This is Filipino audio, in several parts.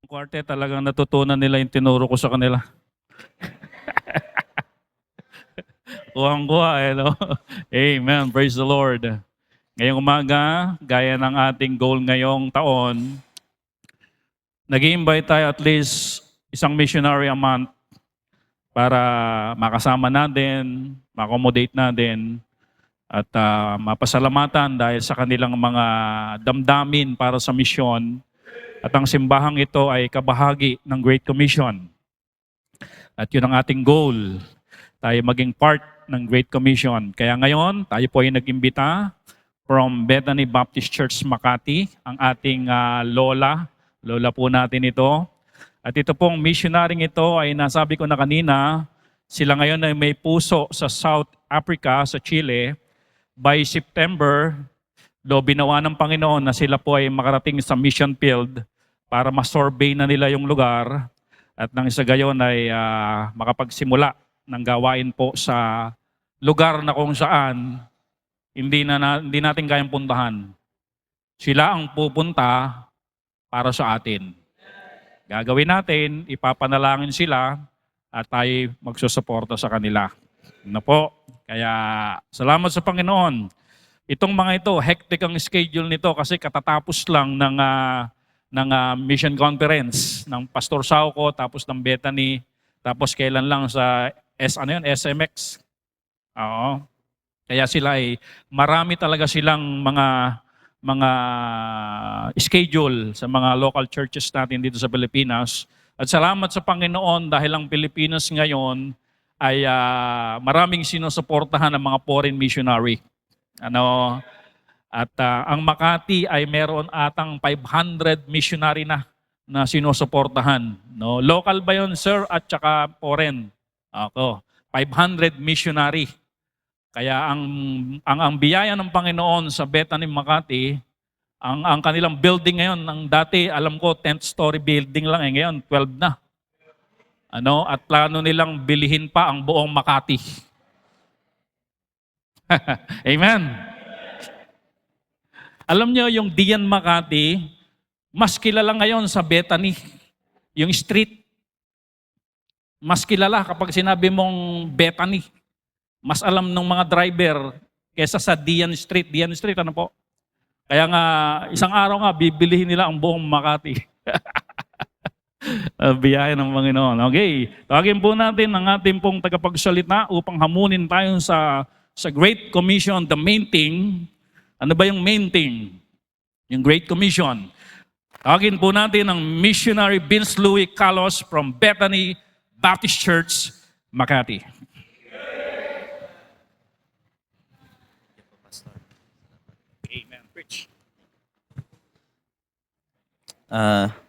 Quartet talagang natutunan nila yung tinuro ko sa kanila. Kuwang-kuwa no? Amen. Praise the Lord. Ngayong umaga, gaya ng ating goal ngayong taon, nag-i-invite tayo at least isang missionary a month para makasama natin, ma-accommodate natin, at mapasalamatan dahil sa kanilang mga damdamin para sa misyon. At ang simbahang ito ay kabahagi ng Great Commission. At yun ang ating goal, tayo maging part ng Great Commission. Kaya ngayon, tayo po ay nag-imbita from Bethany Baptist Church Makati, ang ating lola po natin ito. At ito pong missionaryng ito ay nasabi ko na kanina, sila ngayon ay may puso sa South Africa, sa Chile. By September, binawa ng Panginoon na sila po ay makarating sa mission field para ma-survey na nila yung lugar at nang isa gayon ay makapagsimula ng gawain po sa lugar na kung saan hindi natin kayang puntahan. Sila ang pupunta para sa atin. Gagawin natin, ipapanalangin sila at tayo magsusuporta sa kanila. Ano po? Kaya salamat sa Panginoon. Itong mga ito, hectic ang schedule nito kasi katatapos lang ng mission conference ng Pastor Sauco, tapos ng Bethany, tapos kailan lang sa SMX. Oo. Kaya sila ay marami talaga silang mga schedule sa mga local churches natin dito sa Pilipinas. At salamat sa Panginoon dahil ang Pilipinas ngayon ay maraming sinusuportahan ng mga foreign missionary. At ang Makati ay meron atang 500 missionary na sinusuportahan. No? Local ba yun, sir, at saka foreign? Ako, 500 missionary. Kaya ang biyaya ng Panginoon sa Bethany Makati, ang kanilang building ngayon, ang dati alam ko 10th story building lang, ngayon 12 na. At plano nilang bilihin pa ang buong Makati. Amen. Alam nyo, yung Dian Makati, mas kilala ngayon sa Bethany. Yung street, mas kilala kapag sinabi mong Bethany. Mas alam ng mga driver kesa sa Dian Street. Dian Street, ano po? Kaya nga, isang araw nga, bibilihin nila ang buong Makati. Biyaya ng Panginoon. Okay, tawagin po natin ang ating pong tagapagsalita upang hamunin tayo sa Great Commission, the main thing. Ano ba yung main thing? Yung Great Commission. Tawagin po natin ang missionary Vince Louis Calos from Bethany Baptist Church, Makati. Amen. Preach.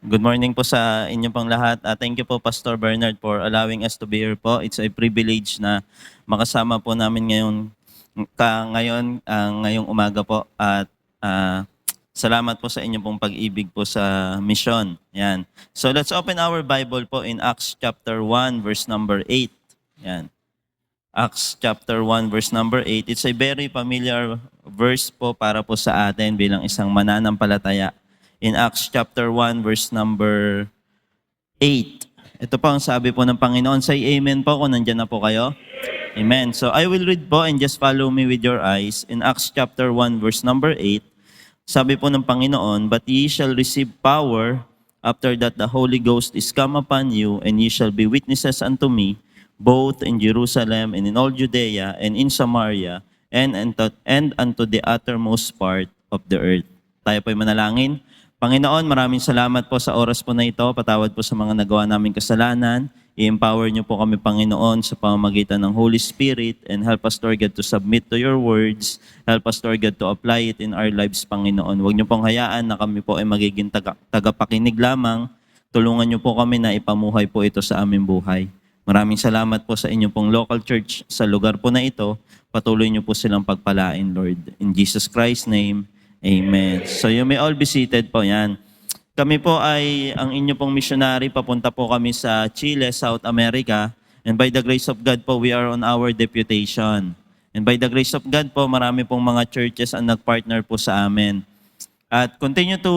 Good morning po sa inyo pong lahat. Thank you po, Pastor Bernard, for allowing us to be here po. It's a privilege na makasama po namin ngayong umaga po. At salamat po sa inyo pong pag-ibig po sa mission. Yan. So let's open our Bible po in Acts chapter 1 verse number 8. Yan. Acts chapter 1 verse number 8. It's a very familiar verse po para po sa atin bilang isang mananampalataya. In Acts chapter 1 verse number 8. Ito po ang sabi po ng Panginoon. Say amen po kung nandyan na po kayo. Amen. So I will read po and just follow me with your eyes. In Acts chapter 1 verse number 8, sabi po ng Panginoon, "But ye shall receive power after that the Holy Ghost is come upon you, and ye shall be witnesses unto me, both in Jerusalem and in all Judea and in Samaria, and unto the uttermost part of the earth." Tayo po'y manalangin. Panginoon, maraming salamat po sa oras po na ito. Patawad po sa mga nagawa naming kasalanan. I-empower niyo po kami, Panginoon, sa pamamagitan ng Holy Spirit, and help us, Lord God, to submit to your words. Help us, Lord God, to apply it in our lives, Panginoon. Huwag niyo pong hayaan na kami po ay magiging tagapakinig lamang. Tulungan niyo po kami na ipamuhay po ito sa aming buhay. Maraming salamat po sa inyong pong local church sa lugar po na ito. Patuloy niyo po silang pagpalain, Lord. In Jesus Christ's name, amen. So you may all be seated po. Yan. Kami po ay ang inyo pong missionary. Papunta po kami sa Chile, South America. And by the grace of God po, we are on our deputation. And by the grace of God po, marami pong mga churches ang nagpartner po sa amin. At continue to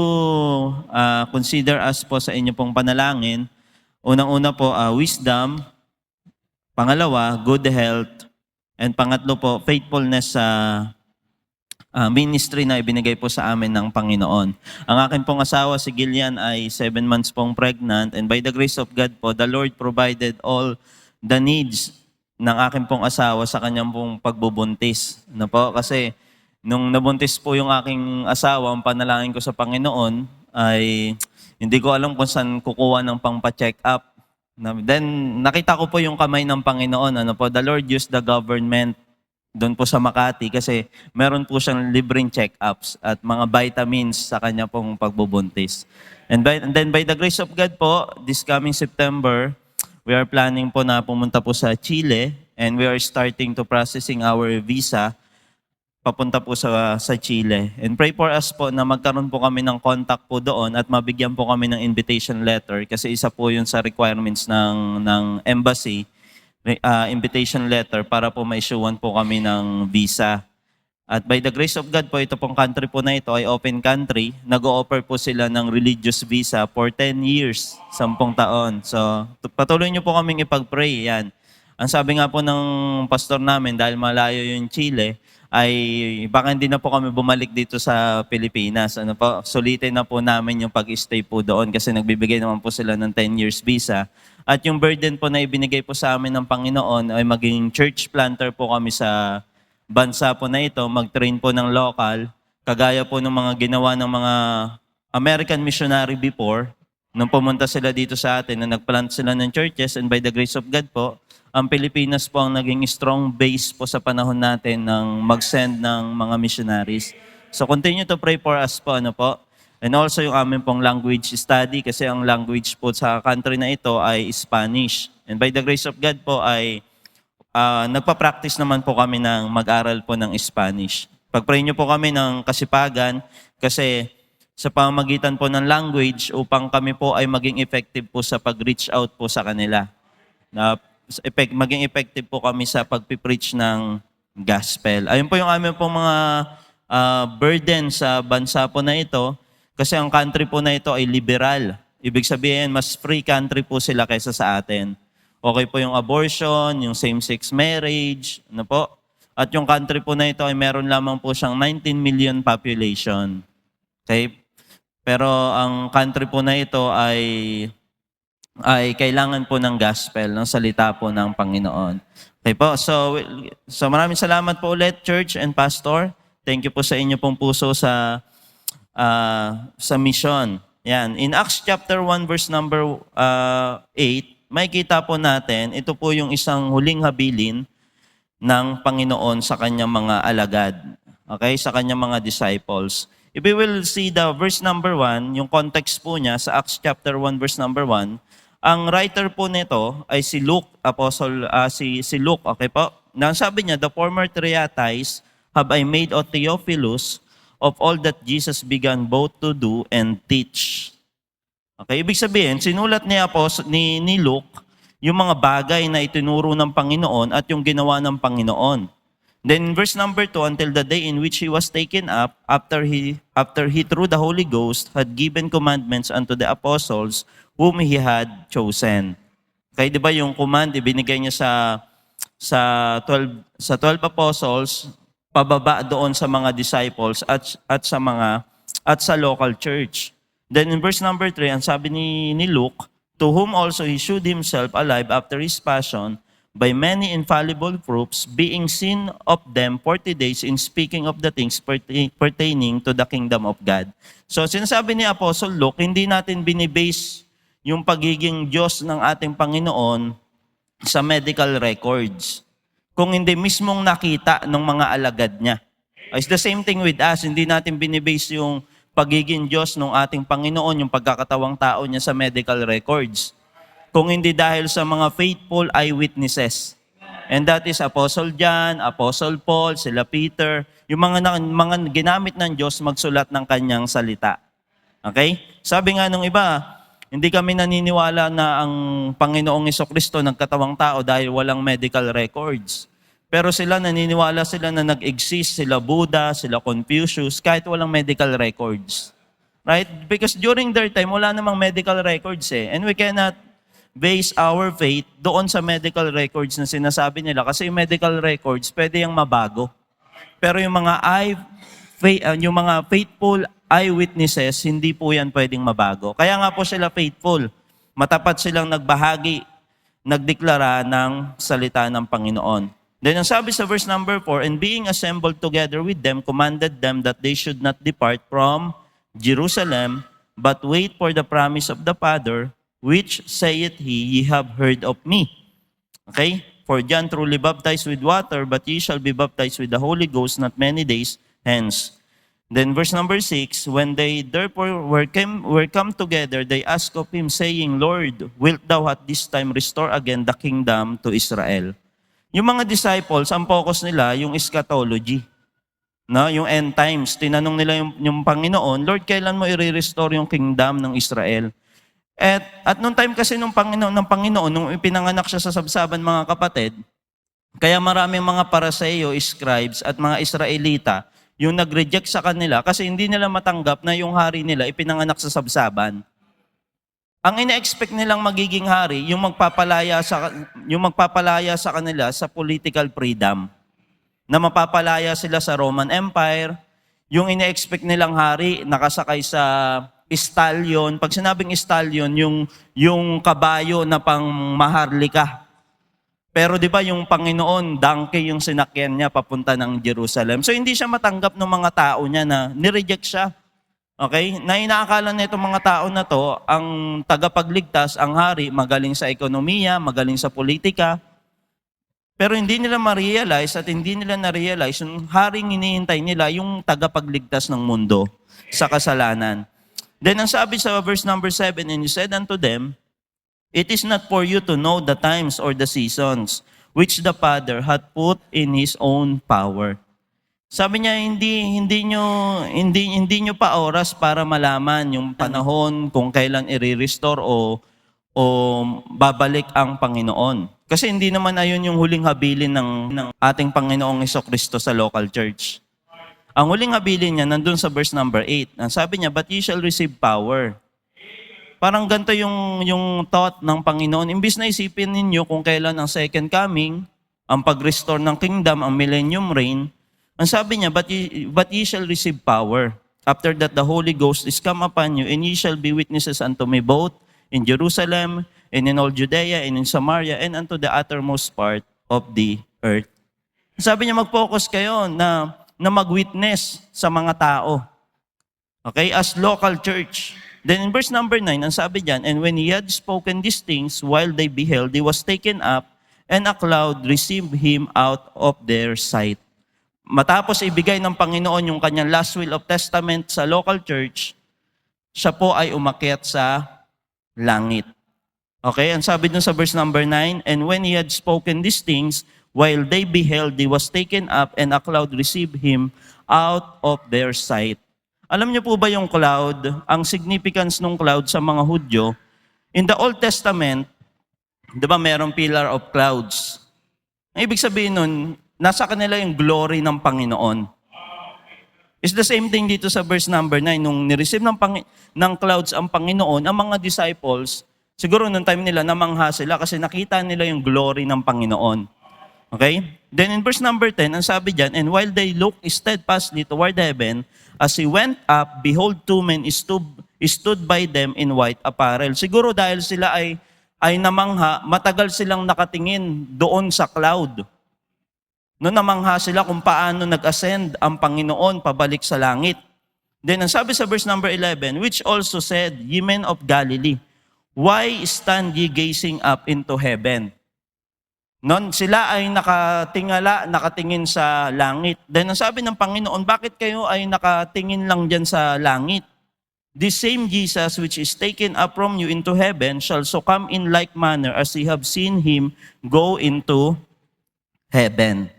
consider us po sa inyo pong panalangin. Unang-una po, wisdom. Pangalawa, good health. And pangatlo po, faithfulness sa ministry na ibinigay po sa amin ng Panginoon. Ang akin pong asawa, si Gillian, ay 7 months pong pregnant. And by the grace of God po, the Lord provided all the needs ng akin pong asawa sa kanyang pong pagbubuntis. Ano po? Kasi nung nabuntis po yung aking asawa, ang panalangin ko sa Panginoon ay hindi ko alam kung saan kukuha ng pang-check up. Then nakita ko po yung kamay ng Panginoon. Ano po? The Lord used the government doon po sa Makati kasi meron po siyang libreng check-ups at mga vitamins sa kanya pong pagbubuntis. And then by the grace of God po, this coming September, we are planning po na pumunta po sa Chile and we are starting to processing our visa papunta po sa Chile. And pray for us po na magkaroon po kami ng contact po doon at mabigyan po kami ng invitation letter kasi isa po yun sa requirements ng embassy, invitation letter para po ma-issuean po kami ng visa. At by the grace of God po, ito pong country po na ito ay open country. Nag-o-offer po sila ng religious visa for 10 years, 10 taon. So, patuloy niyo po kaming ipag-pray. Yan. Ang sabi nga po ng pastor namin, dahil malayo yung Chile, ay baka hindi na po kami bumalik dito sa Pilipinas. Ano po, sulitin na po namin yung pag-stay po doon kasi nagbibigay naman po sila ng 10 years visa. At yung burden po na ibinigay po sa amin ng Panginoon ay maging church planter po kami sa bansa po na ito, mag-train po ng local, kagaya po ng mga ginawa ng mga American missionary before, nung pumunta sila dito sa atin, na nagplant sila ng churches, and by the grace of God po, ang Pilipinas po ang naging strong base po sa panahon natin ng mag-send ng mga missionaries. So continue to pray for us po, ano po. And also yung amin pong language study kasi ang language po sa country na ito ay Spanish. And by the grace of God po ay nagpa-practice naman po kami ng mag-aral po ng Spanish. Pag-pray niyo po kami ng kasipagan kasi sa pamamagitan po ng language upang kami po ay maging effective po sa pag-reach out po sa kanila. Maging effective po kami sa pag-preach ng gospel. Ayun po yung amin pong mga burden sa bansa po na ito. Kasi ang country po na ito ay liberal. Ibig sabihin, mas free country po sila kaysa sa atin. Okay po yung abortion, yung same-sex marriage, ano po. At yung country po na ito ay meron lamang po siyang 19 million population. Okay? Pero ang country po na ito ay kailangan po ng gospel, ng salita po ng Panginoon. Okay po, so maraming salamat po ulit, church and pastor. Thank you po sa inyo pong puso sa mission. Yan. In Acts chapter 1 verse number 8, may kita po natin, ito po yung isang huling habilin ng Panginoon sa kanyang mga alagad. Okay? Sa kanyang mga disciples. If we will see the verse number 1, yung context po niya sa Acts chapter 1 verse number 1, ang writer po nito ay si Luke, si Luke, okay po? Na sabi niya, the former Triatis have I made, O Theophilus, of all that Jesus began both to do and teach. Okay, ibig sabihin, sinulat ni Luke yung mga bagay na itinuro ng Panginoon at yung ginawa ng Panginoon. Then in verse number 2, until the day in which he was taken up, after he through the Holy Ghost had given commandments unto the apostles whom he had chosen. Okay, di ba yung command ibinigay niya sa 12 apostles, pababa doon sa mga disciples at sa local church. Then in verse number 3, ang sabi ni Luke, to whom also he shewed himself alive after his passion by many infallible proofs, being seen of them 40 days in speaking of the things pertaining to the kingdom of God. So sinasabi ni Apostle Luke, hindi natin binibase yung pagiging Diyos ng ating Panginoon sa medical records. Kung hindi mismong nakita ng mga alagad niya. It's the same thing with us. Hindi natin binibase yung pagiging Diyos ng ating Panginoon, yung pagkakatawang tao niya sa medical records. Kung hindi dahil sa mga faithful eyewitnesses. And that is Apostle John, Apostle Paul, sila Peter, yung mga ginamit ng Diyos magsulat ng kanyang salita. Okay? Sabi nga nung iba, hindi kami naniniwala na ang Panginoong Hesukristo nagkatawang tao dahil walang medical records. Pero sila, naniniwala sila na nag-exist sila Buddha, sila Confucius, kahit walang medical records. Right? Because during their time, wala namang medical records eh. And we cannot base our faith doon sa medical records na sinasabi nila. Kasi yung medical records, pwede yung mabago. Pero yung yung mga faithful eyewitnesses, hindi po yan pwedeng mabago. Kaya nga po sila faithful. Matapat silang nagbahagi, nagdeklara ng salita ng Panginoon. Then ang sabi sa verse number 4, and being assembled together with them, commanded them that they should not depart from Jerusalem, but wait for the promise of the Father, which saith he, ye have heard of me. Okay? For John truly baptized with water, but ye shall be baptized with the Holy Ghost not many days hence. Then verse number 6, when they therefore were come together, they asked of him, saying, Lord, wilt thou at this time restore again the kingdom to Israel? Yung mga disciples, ang focus nila, yung eschatology. No? Yung end times. Tinanong nila yung Panginoon, Lord, kailan mo i-restore yung kingdom ng Israel? At nung time kasi ng Panginoon, nung ipinanganak siya sa sabsaban, mga kapatid, kaya maraming mga Pariseo, scribes, at mga Israelita, yung nag-reject sa kanila kasi hindi nila matanggap na yung hari nila ipinanganak sa sabsaban. Ang ina-expect nilang magiging hari, yung magpapalaya sa kanila sa political freedom. Na mapapalaya sila sa Roman Empire. Yung ina-expect nilang hari, nakasakay sa stallion. Pag sinabing stallion, yung kabayo na pang maharlika. Pero di ba yung Panginoon, donkey yung sinakyan niya papunta ng Jerusalem. So hindi siya matanggap ng mga tao niya na nireject siya. Okay? Na inaakala na itong mga tao na to, ang tagapagligtas, ang hari, magaling sa ekonomiya, magaling sa politika. Pero hindi nila ma-realize at hindi nila na-realize yung haring hinihintay nila, yung tagapagligtas ng mundo sa kasalanan. Then ang sabi sa verse number 7, and he said unto them, it is not for you to know the times or the seasons which the Father hath put in His own power. Sabi niya, hindi nyo pa oras para malaman yung panahon kung kailan i-restore o babalik ang Panginoon. Kasi hindi naman ayon yung huling habilin ng ating Panginoong Jesucristo sa local church. Ang huling habilin niya nandun sa verse number 8. Ang sabi niya, but ye shall receive power. Parang ganito yung thought ng Panginoon. Imbis na isipin ninyo kung kailan ang second coming, ang pag-restore ng kingdom, ang millennium reign, ang sabi niya, but ye shall receive power. After that, the Holy Ghost is come upon you, and ye shall be witnesses unto me both in Jerusalem, and in all Judea, and in Samaria, and unto the uttermost part of the earth. Sabi niya, mag-focus kayo na mag-witness sa mga tao. Okay? As local church. Then in verse number 9, ang sabi diyan, and when he had spoken these things, while they beheld, he was taken up, and a cloud received him out of their sight. Matapos ibigay ng Panginoon yung kanyang last will of testament sa local church, siya po ay umakyat sa langit. Okay, ang sabi dun sa verse number 9, and when he had spoken these things, while they beheld, he was taken up, and a cloud received him out of their sight. Alam niyo po ba yung cloud, ang significance ng cloud sa mga Hudyo, in the Old Testament, di ba merong pillar of clouds? Ang ibig sabihin nun, nasa kanila yung glory ng Panginoon. It's the same thing dito sa verse number 9. Nung nireceive ng clouds ang Panginoon, ang mga disciples, siguro nung time nila, namangha sila kasi nakita nila yung glory ng Panginoon. Okay? Then in verse number 10, ang sabi dyan, and while they looked steadfastly toward heaven, as he went up, behold, two men stood by them in white apparel. Siguro dahil sila ay namangha, matagal silang nakatingin doon sa cloud. No, namangha sila kung paano nag-ascend ang Panginoon pabalik sa langit. Then ang sabi sa verse number 11, which also said, ye men of Galilee, why stand ye gazing up into heaven? Non, sila ay nakatingin sa langit. Then ang sabi ng Panginoon, bakit kayo ay nakatingin lang dyan sa langit? This same Jesus which is taken up from you into heaven shall so come in like manner as ye have seen him go into heaven.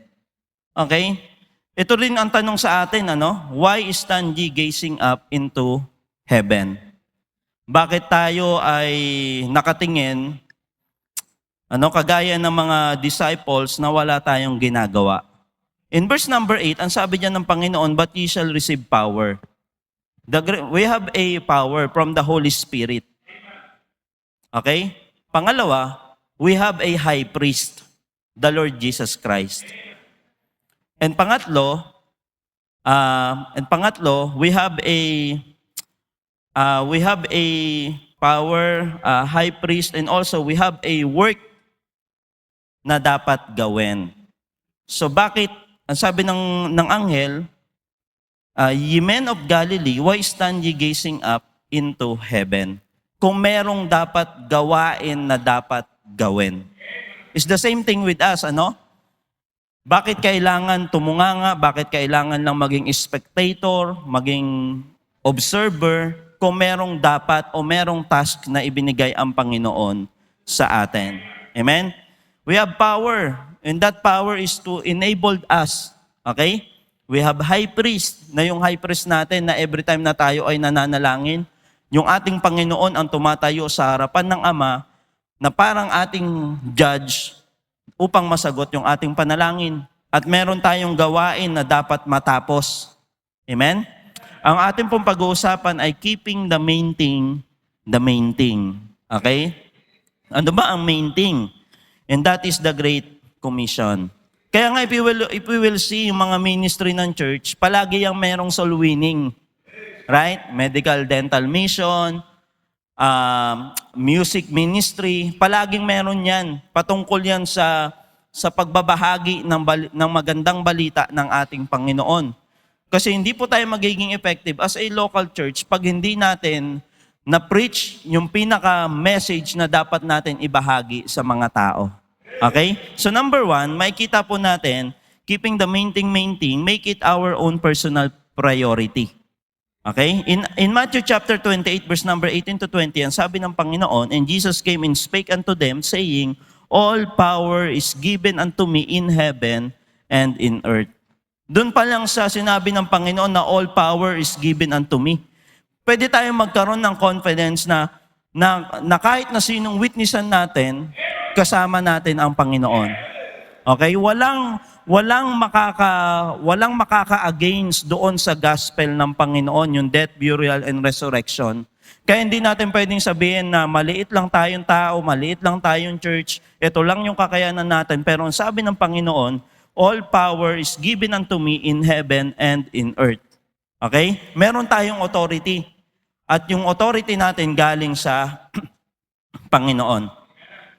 Okay? Ito rin ang tanong sa atin, ano? Why stand ye gazing up into heaven? Bakit tayo ay nakatingin Kagaya ng mga disciples na wala tayong ginagawa. In verse number 8, ang sabi diyan ng Panginoon, but ye shall receive power. We have a power from the Holy Spirit. Okay? Pangalawa, we have a high priest, the Lord Jesus Christ. And pangatlo, we have a power, high priest, and also we have a work na dapat gawin. So bakit, ang sabi ng anghel, ye men of Galilee, why stand ye gazing up into heaven? Kung merong dapat gawain na dapat gawin. It's the same thing with us, ano? Bakit kailangan tumunganga? Bakit kailangan lang maging spectator, maging observer, kung merong dapat o merong task na ibinigay ang Panginoon sa atin? Amen? We have power, and that power is to enable us. Okay? We have high priest, na yung high priest natin na every time na tayo ay nananalangin, yung ating Panginoon ang tumatayo sa harapan ng Ama na parang ating judge upang masagot yung ating panalangin. At meron tayong gawain na dapat matapos. Amen? Ang ating pong pag-uusapan ay keeping the main thing. Okay? Ano ba ang main thing? And that is the Great Commission. Kaya nga, if we will see yung mga ministry ng church, palagi yung merong soul winning. Right? Medical dental mission, music ministry, palaging meron yan. Patungkol yan sa pagbabahagi ng magandang balita ng ating Panginoon. Kasi hindi po tayo magiging effective as a local church pag hindi natin na-preach yung pinaka-message na dapat natin ibahagi sa mga tao. Okay? So number 1, makikita po natin, keeping the main thing, make it our own personal priority. Okay? In Matthew chapter 28, verse number 18 to 20, ang sabi ng Panginoon, and Jesus came and spake unto them, saying, all power is given unto me in heaven and in earth. Doon pa lang sa sinabi ng Panginoon na all power is given unto me. Pwede tayong magkaroon ng confidence na kahit na sinong witnessan natin, kasama natin ang Panginoon. Okay? Walang makaka-against doon sa gospel ng Panginoon, yung death, burial, and resurrection. Kaya hindi natin pwedeng sabihin na maliit lang tayong tao, maliit lang tayong church, ito lang yung kakayanan natin. Pero ang sabi ng Panginoon, all power is given unto me in heaven and in earth. Okay? Meron tayong authority. At yung authority natin galing sa Panginoon.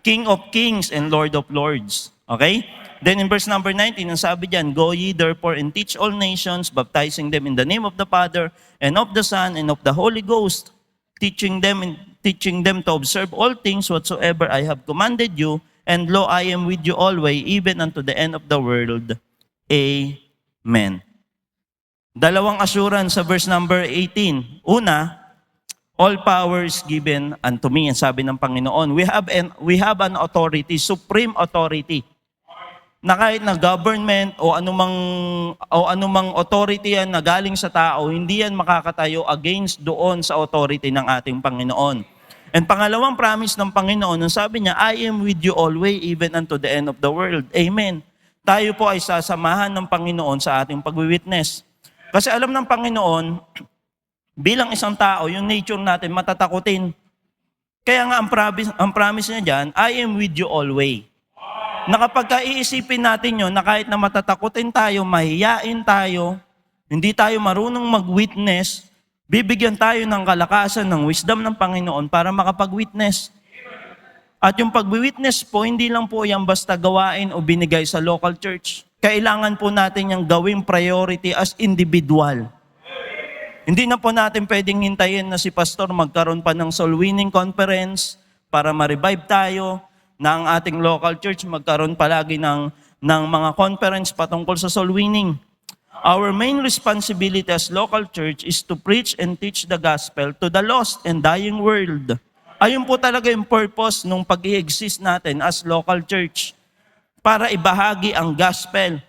King of kings and Lord of lords. Okay? Then in verse number 19, ang sabi diyan, go ye therefore and teach all nations, baptizing them in the name of the Father and of the Son and of the Holy Ghost, teaching them to observe all things whatsoever I have commanded you, and lo, I am with you always, even unto the end of the world. Amen. Dalawang assurance sa verse number 18. Una, all power is given unto me, ang sabi ng Panginoon. We have an authority, supreme authority, na kahit na government o anumang authority yan na galing sa tao, hindi yan makakatayo against doon sa authority ng ating Panginoon. And pangalawang promise ng Panginoon, ang sabi niya, I am with you always, even unto the end of the world. Amen. Tayo po ay sasamahan ng Panginoon sa ating pag-witness. Kasi alam ng Panginoon, bilang isang tao, yung nature natin matatakutin. Kaya nga ang promise niya dyan, I am with you always. Na kapag iisipin natin yun, na kahit na matatakutin tayo, mahiyain tayo, hindi tayo marunong mag-witness, bibigyan tayo ng kalakasan, ng wisdom ng Panginoon para makapag-witness. At yung pag-witness po, hindi lang po yan basta gawain o binigay sa local church. Kailangan po natin yung gawing priority as individual. Hindi na po natin pwedeng hintayin na si pastor magkaroon pa ng soul winning conference para ma-revive tayo, na ang ating local church magkaroon palagi ng mga conference patungkol sa soul winning. Our main responsibility as local church is to preach and teach the gospel to the lost and dying world. Ayun po talaga yung purpose nung pag-i-exist natin as local church, para ibahagi ang gospel.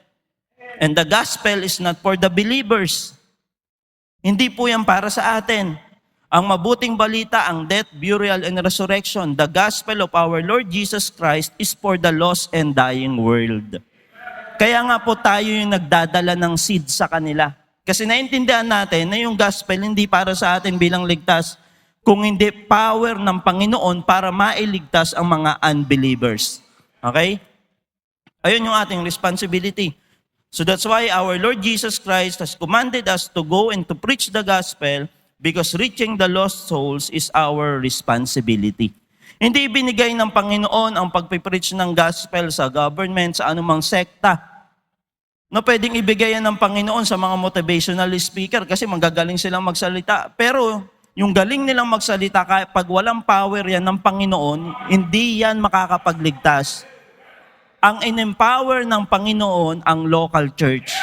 And the gospel is not for the believers. Hindi po yan para sa atin. Ang mabuting balita, ang death, burial, and resurrection, the gospel of our Lord Jesus Christ is for the lost and dying world. Kaya nga po tayo yung nagdadala ng seed sa kanila. Kasi naintindihan natin na yung gospel hindi para sa atin bilang ligtas, kung hindi power ng Panginoon para mailigtas ang mga unbelievers. Okay? Ayun yung ating responsibility. So that's why our Lord Jesus Christ has commanded us to go and to preach the gospel because reaching the lost souls is our responsibility. Hindi binigay ng Panginoon ang pagpipreach ng gospel sa government, sa anumang sekta. No, pwedeng ibigay yan ng Panginoon sa mga motivational speaker kasi magagaling silang magsalita. Pero yung galing nilang magsalita, pag walang power yan ng Panginoon, hindi yan makakapagligtas. Ang in-empower ng Panginoon ang local church.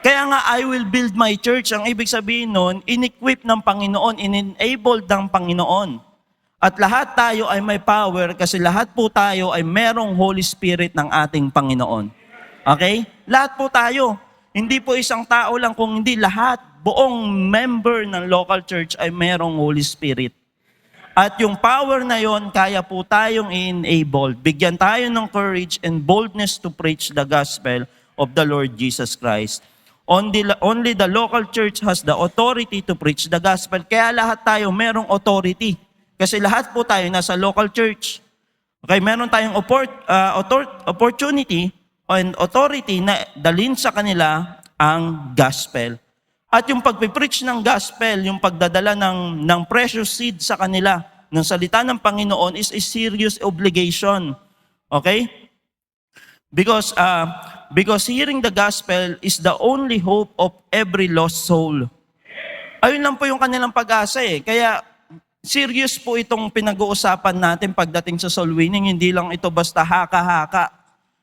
Kaya nga, I will build my church. Ang ibig sabihin nun, in-equip ng Panginoon, in-enabled ng Panginoon. At lahat tayo ay may power kasi lahat po tayo ay merong Holy Spirit ng ating Panginoon. Okay? Lahat po tayo. Hindi po isang tao lang, kung hindi lahat, buong member ng local church ay merong Holy Spirit. At yung power na yon, kaya po tayong i-enable. Bigyan tayo ng courage and boldness to preach the gospel of the Lord Jesus Christ. Only the local church has the authority to preach the gospel. Kaya lahat tayo merong authority. Kasi lahat po tayo nasa local church. Okay, meron tayong opportunity and authority na dalhin sa kanila ang gospel. At yung pagpipreach ng gospel, yung pagdadala ng precious seed sa kanila, ng salita ng Panginoon is a serious obligation. Okay? Because hearing the gospel is the only hope of every lost soul. Ayun lang po yung kanilang pag-asa eh. Kaya serious po itong pinag-uusapan natin pagdating sa soul winning. Hindi lang ito basta haka-haka.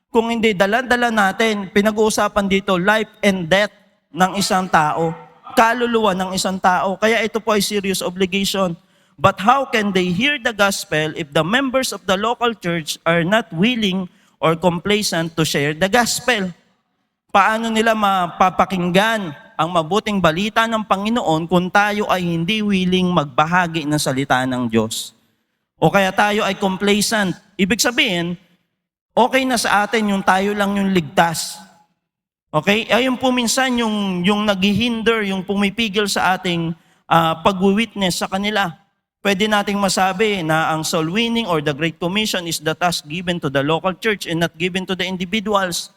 Kung hindi, dala-dala natin, pinag-uusapan dito, life and death ng isang tao, kaluluwa ng isang tao. Kaya ito po ay serious obligation. But how can they hear the gospel if the members of the local church are not willing or complacent to share the gospel? Paano nila mapapakinggan ang mabuting balita ng Panginoon kung tayo ay hindi willing magbahagi ng salita ng Diyos? O kaya tayo ay complacent. Ibig sabihin, okay na sa atin yung tayo lang yung ligtas. Okay? Ayun po minsan yung naghihinder, yung pumipigil sa ating pag-witness sa kanila. Pwede nating masabi na ang soul winning or the Great Commission is the task given to the local church and not given to the individuals.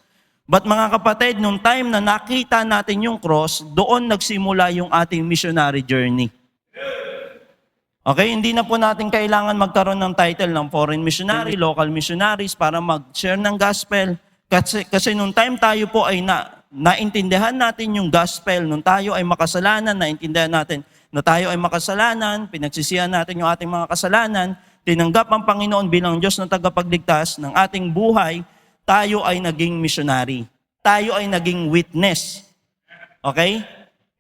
But mga kapatid, nung time na nakita natin yung cross, doon nagsimula yung ating missionary journey. Okay, hindi na po natin kailangan magkaroon ng title ng foreign missionary, local missionaries para mag-share ng gospel. Kasi nung time tayo po ay naintindihan natin yung gospel, nung tayo ay makasalanan, naintindihan natin na tayo ay makasalanan, pinagsisihan natin yung ating mga kasalanan, tinanggap ang Panginoon bilang Diyos na tagapagligtas ng ating buhay, tayo ay naging missionary. Tayo ay naging witness. Okay?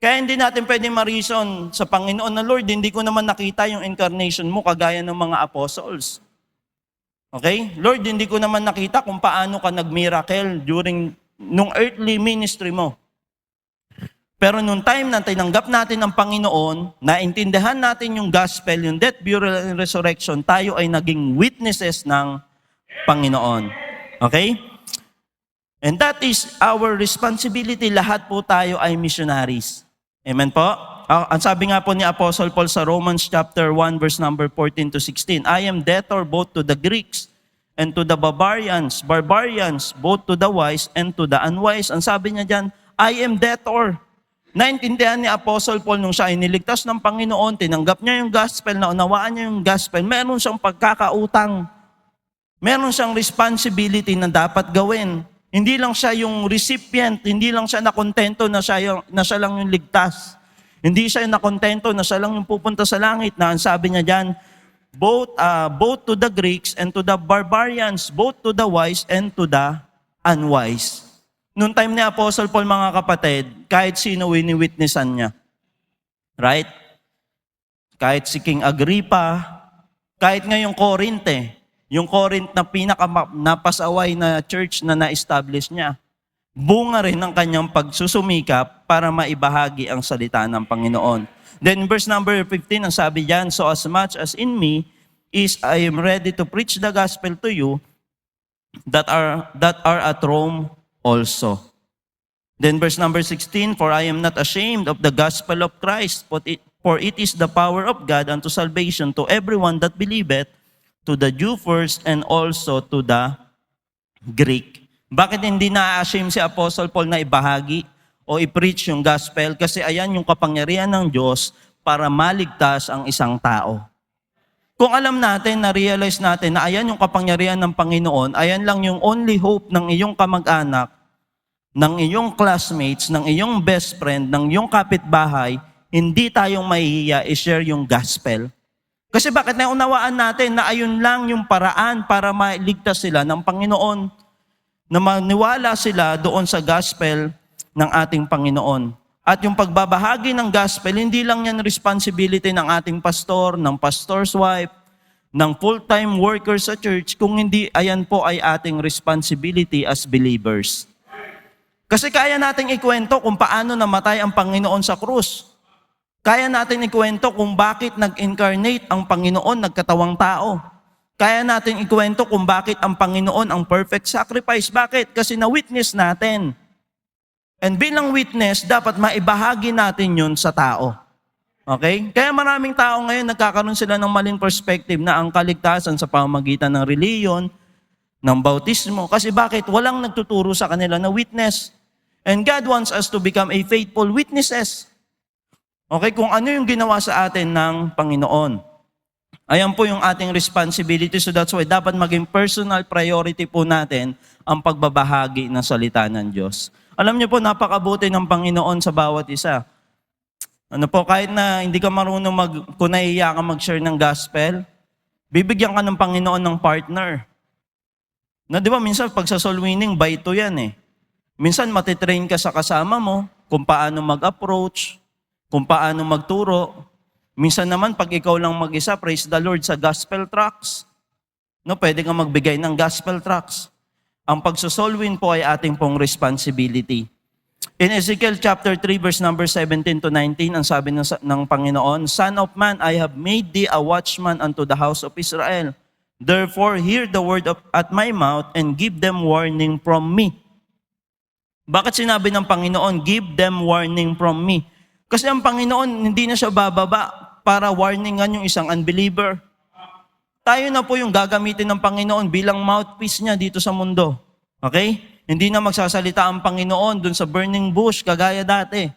Kaya hindi natin pwedeng ma-reason sa Panginoon na, Lord, hindi ko naman nakita yung incarnation mo kagaya ng mga apostles. Okay? Lord, hindi ko naman nakita kung paano ka nag-miracle nung earthly ministry mo. Pero nung time na tinanggap natin ang Panginoon, naintindihan natin yung gospel, yung death, burial, and resurrection, tayo ay naging witnesses ng Panginoon. Okay? And that is our responsibility. Lahat po tayo ay missionaries. Amen po? Ang sabi nga po ni Apostle Paul sa Romans chapter 1 verse number 14 to 16, I am debtor both to the Greeks and to the barbarians, both to the wise and to the unwise. Ang sabi niya dyan, I am debtor. Naintindihan ni Apostle Paul nung siya ay niligtas ng Panginoon, tinanggap niya yung gospel, naunawaan niya yung gospel, meron siyang pagkakautang. Meron siyang responsibility na dapat gawin. Hindi lang siya yung recipient, hindi lang siya nakontento na siya lang yung ligtas. Hindi siya nakontento na siya lang yung pupunta sa langit, na ang sabi niya dyan, both to the Greeks and to the barbarians, both to the wise and to the unwise. Noong time ni Apostle Paul, mga kapatid, kahit sino wini-witnessan niya. Right? Kahit si King Agrippa, kahit ngayong Corinth yung Corinth na napasaway na church na na-establish niya, bunga rin ng kanyang pagsusumikap para maibahagi ang salita ng Panginoon. Then verse number 15, ang sabi diyan, so as much as in me is I am ready to preach the gospel to you that are at Rome also. Then verse number 16, for I am not ashamed of the gospel of Christ, for it is the power of God unto salvation to everyone that believeth, to the Jew first and also to the Greek. Bakit hindi na-ashamed si Apostle Paul na ibahagi o i-preach yung gospel? Kasi ayan yung kapangyarihan ng Diyos para maligtas ang isang tao. Kung alam natin, na-realize natin na ayan yung kapangyarihan ng Panginoon, ayan lang yung only hope ng iyong kamag-anak, ng iyong classmates, ng iyong best friend, ng iyong kapitbahay, hindi tayong mahihiya i-share yung gospel. Kasi bakit naunawaan natin na ayun lang yung paraan para maligtas sila ng Panginoon, na maniwala sila doon sa gospel ng ating Panginoon. At yung pagbabahagi ng gospel, hindi lang yan responsibility ng ating pastor, ng pastor's wife, ng full-time worker sa church, kung hindi, ayan po ay ating responsibility as believers. Kasi kaya nating ikwento kung paano namatay ang Panginoon sa krus. Kaya natin ikwento kung bakit nag-incarnate ang Panginoon, nagkatawang tao. Kaya natin ikwento kung bakit ang Panginoon ang perfect sacrifice. Bakit? Kasi na-witness natin. And bilang witness, dapat maibahagi natin yun sa tao. Okay? Kaya maraming tao ngayon nagkakaroon sila ng maling perspective na ang kaligtasan sa pamamagitan ng reliyon, ng bautismo. Kasi bakit? Walang nagtuturo sa kanila na witness. And God wants us to become a faithful witnesses. Okay? Kung ano yung ginawa sa atin ng Panginoon. Ayan po yung ating responsibility. So that's why dapat maging personal priority po natin ang pagbabahagi ng salita ng Diyos. Alam niyo po, napakabuti ng Panginoon sa bawat isa. Ano po, kahit na hindi ka marunong kung nahihiya ka mag-share ng gospel, bibigyan ka ng Panginoon ng partner. Na di ba, minsan pag sa soul winning, by two yan eh. Minsan matitrain ka sa kasama mo, kung paano mag-approach, kung paano magturo. Minsan naman, pag ikaw lang mag-isa, praise the Lord, sa gospel tracts. No, pwede kang magbigay ng gospel tracts. Ang pagsosoul win po ay ating pong responsibility. In Ezekiel chapter 3 verse number 17 to 19, ang sabi ng Panginoon, Son of man, I have made thee a watchman unto the house of Israel. Therefore, hear the word at my mouth and give them warning from me. Bakit sinabi ng Panginoon, give them warning from me? Kasi ang Panginoon, hindi na siya bababa para warningan yung isang unbeliever. Tayo na po yung gagamitin ng Panginoon bilang mouthpiece niya dito sa mundo. Okay? Hindi na magsasalita ang Panginoon dun sa burning bush kagaya dati.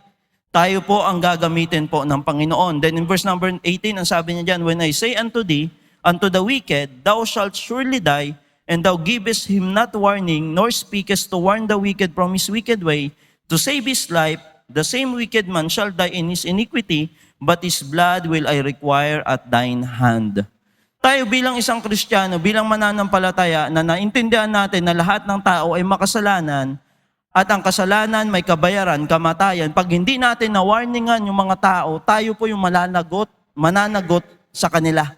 Tayo po ang gagamitin po ng Panginoon. Then in verse number 18, ang sabi niya dyan, when I say unto thee, unto the wicked, thou shalt surely die, and thou givest him not warning, nor speakest to warn the wicked from his wicked way, to save his life, the same wicked man shall die in his iniquity, but his blood will I require at thine hand. Tayo bilang isang Kristiyano, bilang mananampalataya, na naintindihan natin na lahat ng tao ay makasalanan at ang kasalanan may kabayaran, kamatayan. Pag hindi natin na-warningan yung mga tao, tayo po yung mananagot sa kanila.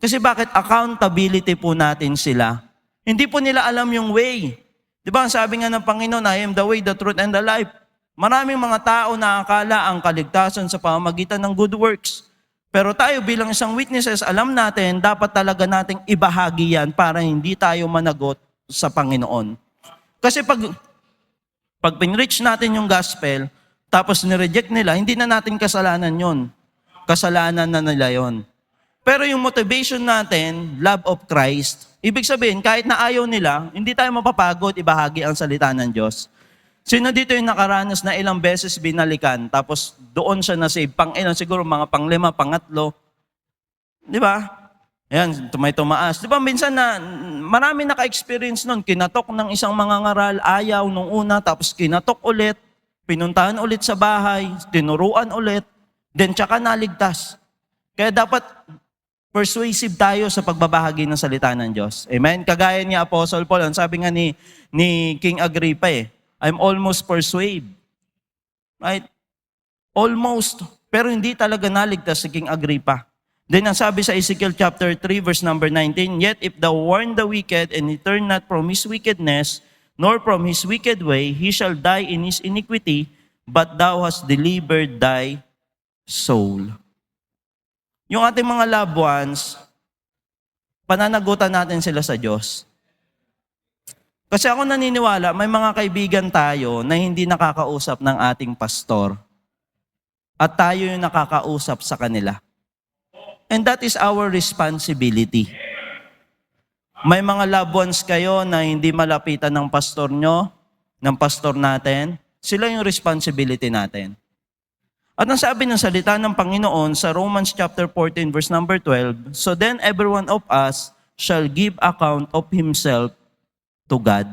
Kasi bakit? Accountability po natin sila. Hindi po nila alam yung way. Di ba? Ang sabi nga ng Panginoon, I am the way, the truth, and the life. Maraming mga tao na akala ang kaligtasan sa pamamagitan ng good works. Pero tayo bilang isang witnesses, alam natin, dapat talaga nating ibahagi yan para hindi tayo managot sa Panginoon. Kasi pag pinreach natin yung gospel, tapos nireject nila, hindi na natin kasalanan yon. Kasalanan na nila yon. Pero yung motivation natin, love of Christ, ibig sabihin, kahit na ayaw nila, hindi tayo mapapagod ibahagi ang salita ng Diyos. Sino dito yung nakaranas na ilang beses binalikan, tapos doon siya na-save? Pang-ilan, siguro mga pang-5, pang-3. Di ba? Ayan, tumaas. Di ba, minsan na, marami naka-experience nun, kinatok ng isang mangangaral, ayaw nung una, tapos kinatok ulit, pinuntahan ulit sa bahay, tinuruan ulit, then tsaka naligtas. Kaya dapat persuasive tayo sa pagbabahagi ng salita ng Diyos. Amen? Kagaya ni Apostle Paul, ang sabi nga ni King Agrippa I'm almost persuaded. Right? Almost. Pero hindi talaga naligtas si King Agrippa. Then ang sabi sa Ezekiel chapter 3 verse number 19, Yet if thou warn the wicked and he turn not from his wickedness, nor from his wicked way, he shall die in his iniquity, but thou hast delivered thy soul. Yung ating mga loved ones, pananagutan natin sila sa Diyos. Kasi ako naniniwala, may mga kaibigan tayo na hindi nakakausap ng ating pastor. At tayo yung nakakausap sa kanila. And that is our responsibility. May mga loved ones kayo na hindi malapitan ng pastor nyo, ng pastor natin. Sila yung responsibility natin. At ang sabi ng salita ng Panginoon sa Romans chapter 14 verse number 12, so then every one of us shall give account of himself to God.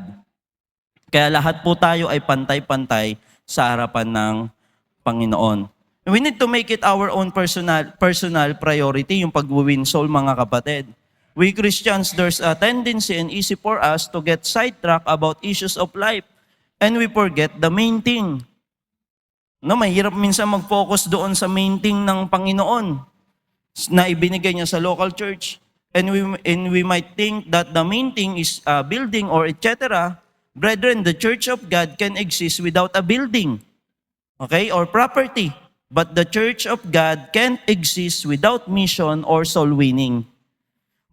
Kaya lahat po tayo ay pantay-pantay sa harapan ng Panginoon. We need to make it our own personal priority, yung pag-win soul, mga kapatid. We Christians, there's a tendency and easy for us to get sidetracked about issues of life and we forget the main thing. No, mahirap minsan mag-focus doon sa main thing ng Panginoon na ibinigay niya sa local church. And we might think that the main thing is a building or etc. Brethren, the church of God can exist without a building, okay, or property. But the church of God can't exist without mission or soul winning.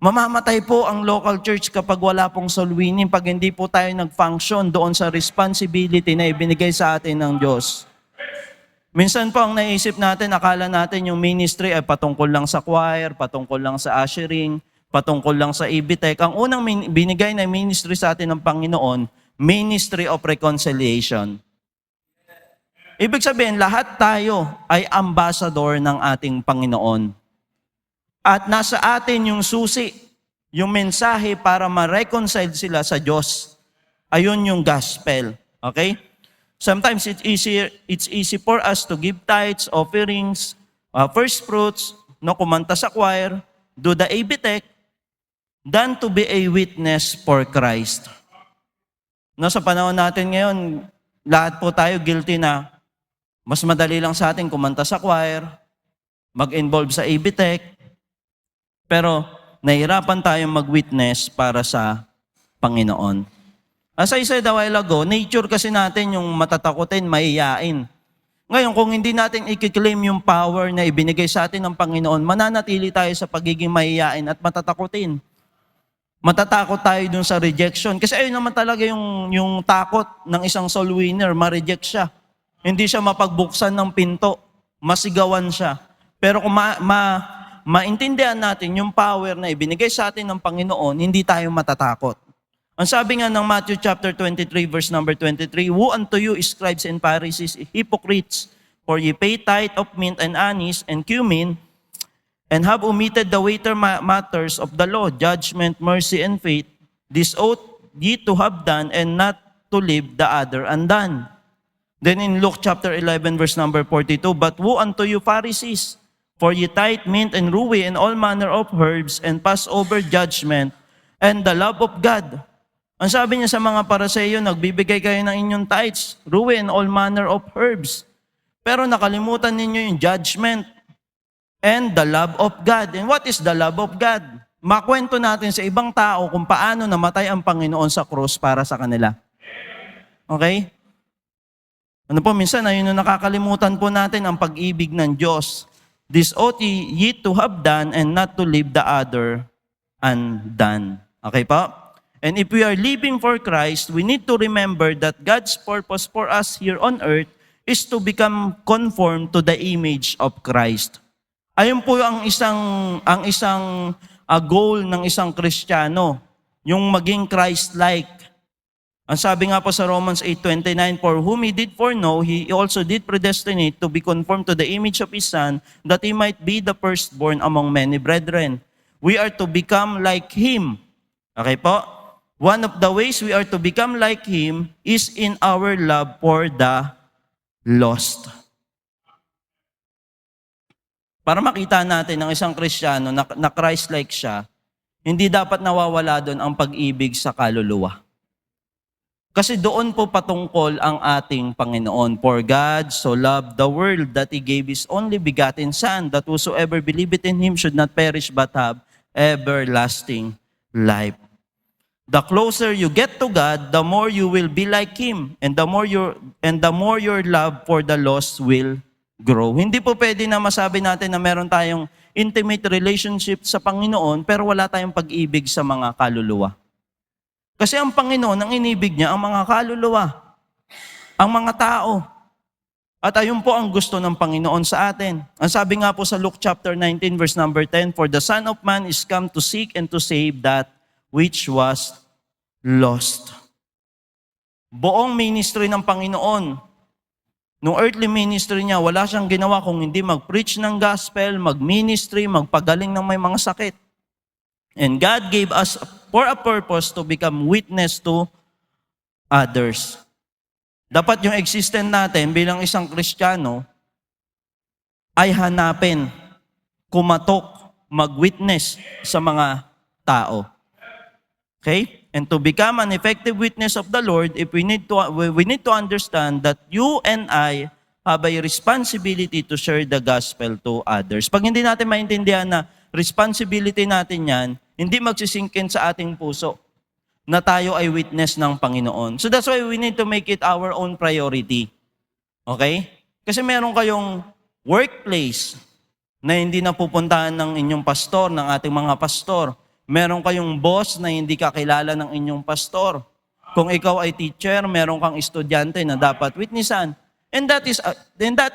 Mamamatay po ang local church kapag wala pong soul winning, pag hindi po tayo nag-function doon sa responsibility na ibinigay sa atin ng Diyos. Minsan po ang naisip natin, akala natin yung ministry ay patungkol lang sa choir, patungkol lang sa ushering, patungkol lang sa EBTech. Ang unang binigay na ministry sa atin ng Panginoon, ministry of reconciliation. Ibig sabihin, lahat tayo ay ambassador ng ating Panginoon. At nasa atin yung susi, yung mensahe para ma-reconcile sila sa Diyos. Ayun yung gospel. Okay? Sometimes it's easy for us to give tithes, offerings, first fruits, no, kumanta sa choir, do the ABTech, than to be a witness for Christ. No, sa panahon natin ngayon, lahat po tayo guilty na mas madali lang sa atin kumanta sa choir, mag-involve sa ABTech, pero nahihirapan tayong mag-witness para sa Panginoon. As I said a while ago, nature kasi natin yung matatakutin, maiyain. Ngayon, kung hindi natin i-claim yung power na ibinigay sa atin ng Panginoon, mananatili tayo sa pagiging maiyain at matatakutin. Matatakot tayo dun sa rejection. Kasi ayun naman talaga yung takot ng isang soul winner, ma-reject siya. Hindi siya mapagbuksan ng pinto, masigawan siya. Pero kung maintindihan natin yung power na ibinigay sa atin ng Panginoon, hindi tayo matatakot. Ang sabi nga ng Matthew chapter 23 verse number 23, woe unto you, scribes and Pharisees, hypocrites, for ye pay tithe of mint and anise and cumin, and have omitted the weightier matters of the law, judgment, mercy, and faith. This ought ye to have done, and not to leave the other undone. Then in Luke chapter 11 verse number 42, but woe unto you, Pharisees, for ye tithe mint and rue and all manner of herbs, and pass over judgment and the love of God. Ang sabi niya sa mga Paraseyo, nagbibigay kayo ng inyong tithes, rue and all manner of herbs. Pero nakalimutan ninyo yung judgment and the love of God. And what is the love of God? Makwento natin sa ibang tao kung paano namatay ang Panginoon sa krus para sa kanila. Okay? Ano po, minsan ayun yung nakakalimutan po natin ang pag-ibig ng Diyos. This ought ye to have done and not to leave the other undone. Okay po? And if we are living for Christ, we need to remember that God's purpose for us here on earth is to become conformed to the image of Christ. Ayun po ang isang goal ng isang Kristiyano, yung maging Christ-like. Ang sabi nga po sa Romans 8:29, for whom He did foreknow, He also did predestinate to be conformed to the image of His Son, that He might be the firstborn among many brethren. We are to become like Him. Okay po? One of the ways we are to become like Him is in our love for the lost. Para makita natin ng isang Kristiyano na Christ-like siya, hindi dapat nawawala doon ang pag-ibig sa kaluluwa. Kasi doon po patungkol ang ating Panginoon. For God so loved the world that He gave His only begotten Son, that whosoever believeth in Him should not perish but have everlasting life. The closer you get to God, the more you will be like Him, and the more your love for the lost will grow. Hindi po pwede na masabi natin na meron tayong intimate relationship sa Panginoon pero wala tayong pag-ibig sa mga kaluluwa. Kasi ang Panginoon, ang inibig niya, ang mga kaluluwa, ang mga tao. At ayun po ang gusto ng Panginoon sa atin. Ang sabi nga po sa Luke chapter 19 verse number 10, "For the Son of Man is come to seek and to save that which was lost." Buong ministry ng Panginoon, nung earthly ministry niya, wala siyang ginawa kung hindi mag-preach ng gospel, mag-ministry, magpagaling ng may mga sakit. And God gave us for a purpose to become witness to others. Dapat yung existence natin bilang isang Kristiyano ay hanapin, kumatok, mag-witness sa mga tao. Okay? And to become an effective witness of the Lord, we need to understand that you and I have a responsibility to share the gospel to others. Pag hindi natin maintindihan na responsibility natin yan, hindi magsisingkin sa ating puso na tayo ay witness ng Panginoon. So that's why we need to make it our own priority. Okay? Kasi meron kayong workplace na hindi napupuntahan ng inyong pastor, ng ating mga pastor. Meron kayong boss na hindi kakilala ng inyong pastor. Kung ikaw ay teacher, meron kang estudyante na dapat witnessan. And that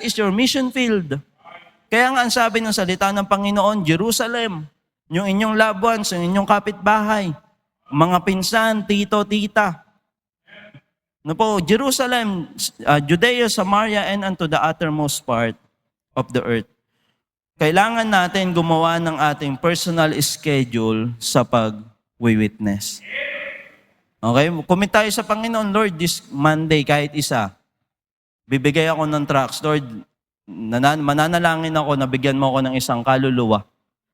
is your mission field. Kaya nga ang sabi ng salita ng Panginoon, Jerusalem, yung inyong loved ones, yung inyong kapitbahay, mga pinsan, tito, tita. No po, Jerusalem, Judea, Samaria, and unto the uttermost part of the earth. Kailangan natin gumawa ng ating personal schedule sa pag-witness. Okay? Commit tayo sa Panginoon, Lord, this Monday, kahit isa. Bibigay ako ng tracts. Lord, mananalangin ako, nabigyan mo ako ng isang kaluluwa.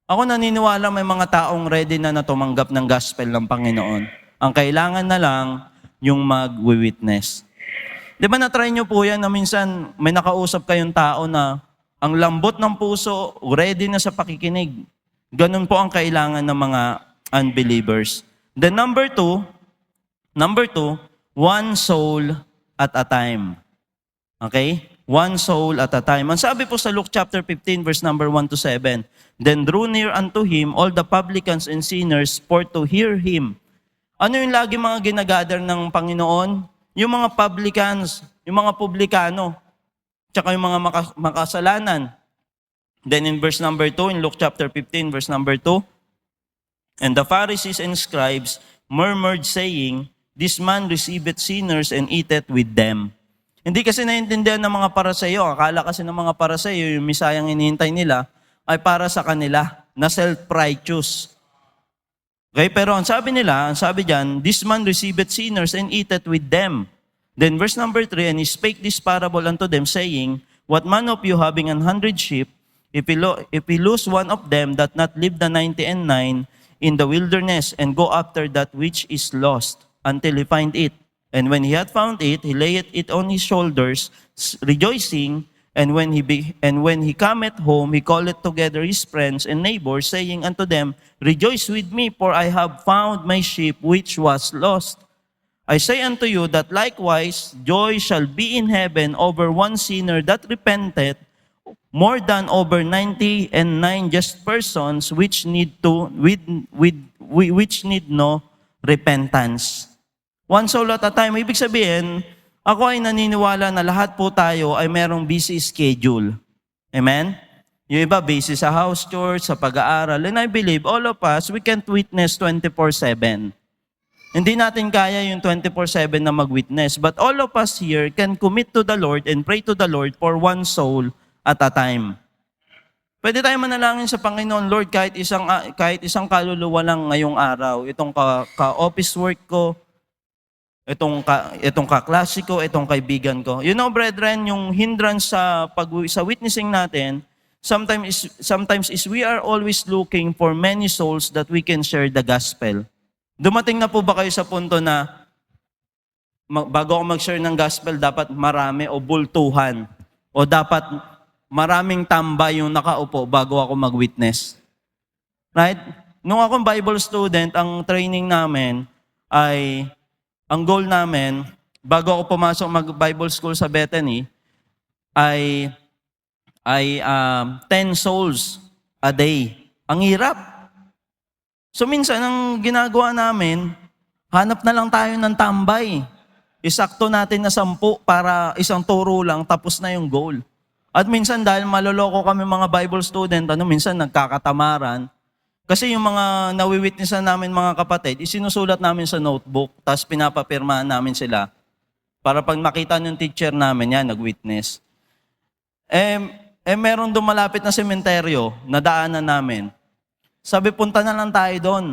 Ako naniniwala may mga taong ready na tumanggap ng gospel ng Panginoon. Ang kailangan na lang yung mag-witness. Di ba na-try nyo po yan na minsan may nakausap kayong tao na ang lambot ng puso, ready na sa pakikinig. Ganun po ang kailangan ng mga unbelievers. Then number two, one soul at a time. Okay? One soul at a time. Ang sabi po sa Luke chapter 15 verse number 1 to 7, "Then drew near unto him all the publicans and sinners for to hear him." Ano yung lagi mga ginagather ng Panginoon? Yung mga publicans, yung mga publikano, tsaka yung mga makasalanan. Then in verse number 2, in Luke chapter 15, verse number 2, "And the Pharisees and scribes murmured, saying, This man receiveth sinners and eateth with them." Hindi kasi naiintindihan ng mga Paraseyo. Akala kasi ng mga Paraseyo, yung misayang inihintay nila, ay para sa kanila, na self-righteous. Okay, pero ang sabi diyan, "This man receiveth sinners and eateth with them." Then verse number 3, "And he spake this parable unto them, saying, What man of you having 100 sheep, if he lose one of them, that not leave the 99 in the wilderness, and go after that which is lost, until he find it. And when he had found it, he layeth it on his shoulders, rejoicing, and when he cometh home, he calleth together his friends and neighbors, saying unto them, Rejoice with me, for I have found my sheep which was lost. I say unto you that likewise joy shall be in heaven over one sinner that repenteth, more than over 99 just persons which need no repentance." One soul at a time. Ibig sabihin, ako ay naniniwala na lahat po tayo ay merong busy schedule. Amen? Yung iba busy sa house church, sa pag-aaral. And I believe all of us, we can't witness 24/7. Hindi natin kaya yung 24/7 na mag-witness. But all of us here can commit to the Lord and pray to the Lord for one soul at a time. Pwede tayo manalangin sa Panginoon, Lord, kahit isang kaluluwa lang ngayong araw, itong ka-office work ko, itong kaklase ko, itong kaibigan ko. You know, brethren, yung hindrance sa witnessing natin, sometimes is we are always looking for many souls that we can share the gospel. Dumating na po ba kayo sa punto na bago ako mag-share ng gospel, dapat marami o bultuhan? O dapat maraming tambay yung nakaupo bago ako mag-witness? Right? Nung akong Bible student, ang training namin ay, ang goal namin, bago ako pumasok mag-Bible school sa Bethany, ay ay 10 souls a day. Ang hirap. So minsan, ang ginagawa namin, hanap na lang tayo ng tambay. Isakto natin na 10 para isang turo lang, tapos na yung goal. At minsan dahil maloloko kami mga Bible student, minsan nagkakatamaran. Kasi yung mga nawiwitnessan namin mga kapatid, isinusulat namin sa notebook, tapos pinapapirmahan namin sila. Para pag makita ng teacher namin, yan, nag-witness. Meron doon malapit na sementeryo, na daanan namin. Sabi, punta na lang tayo doon.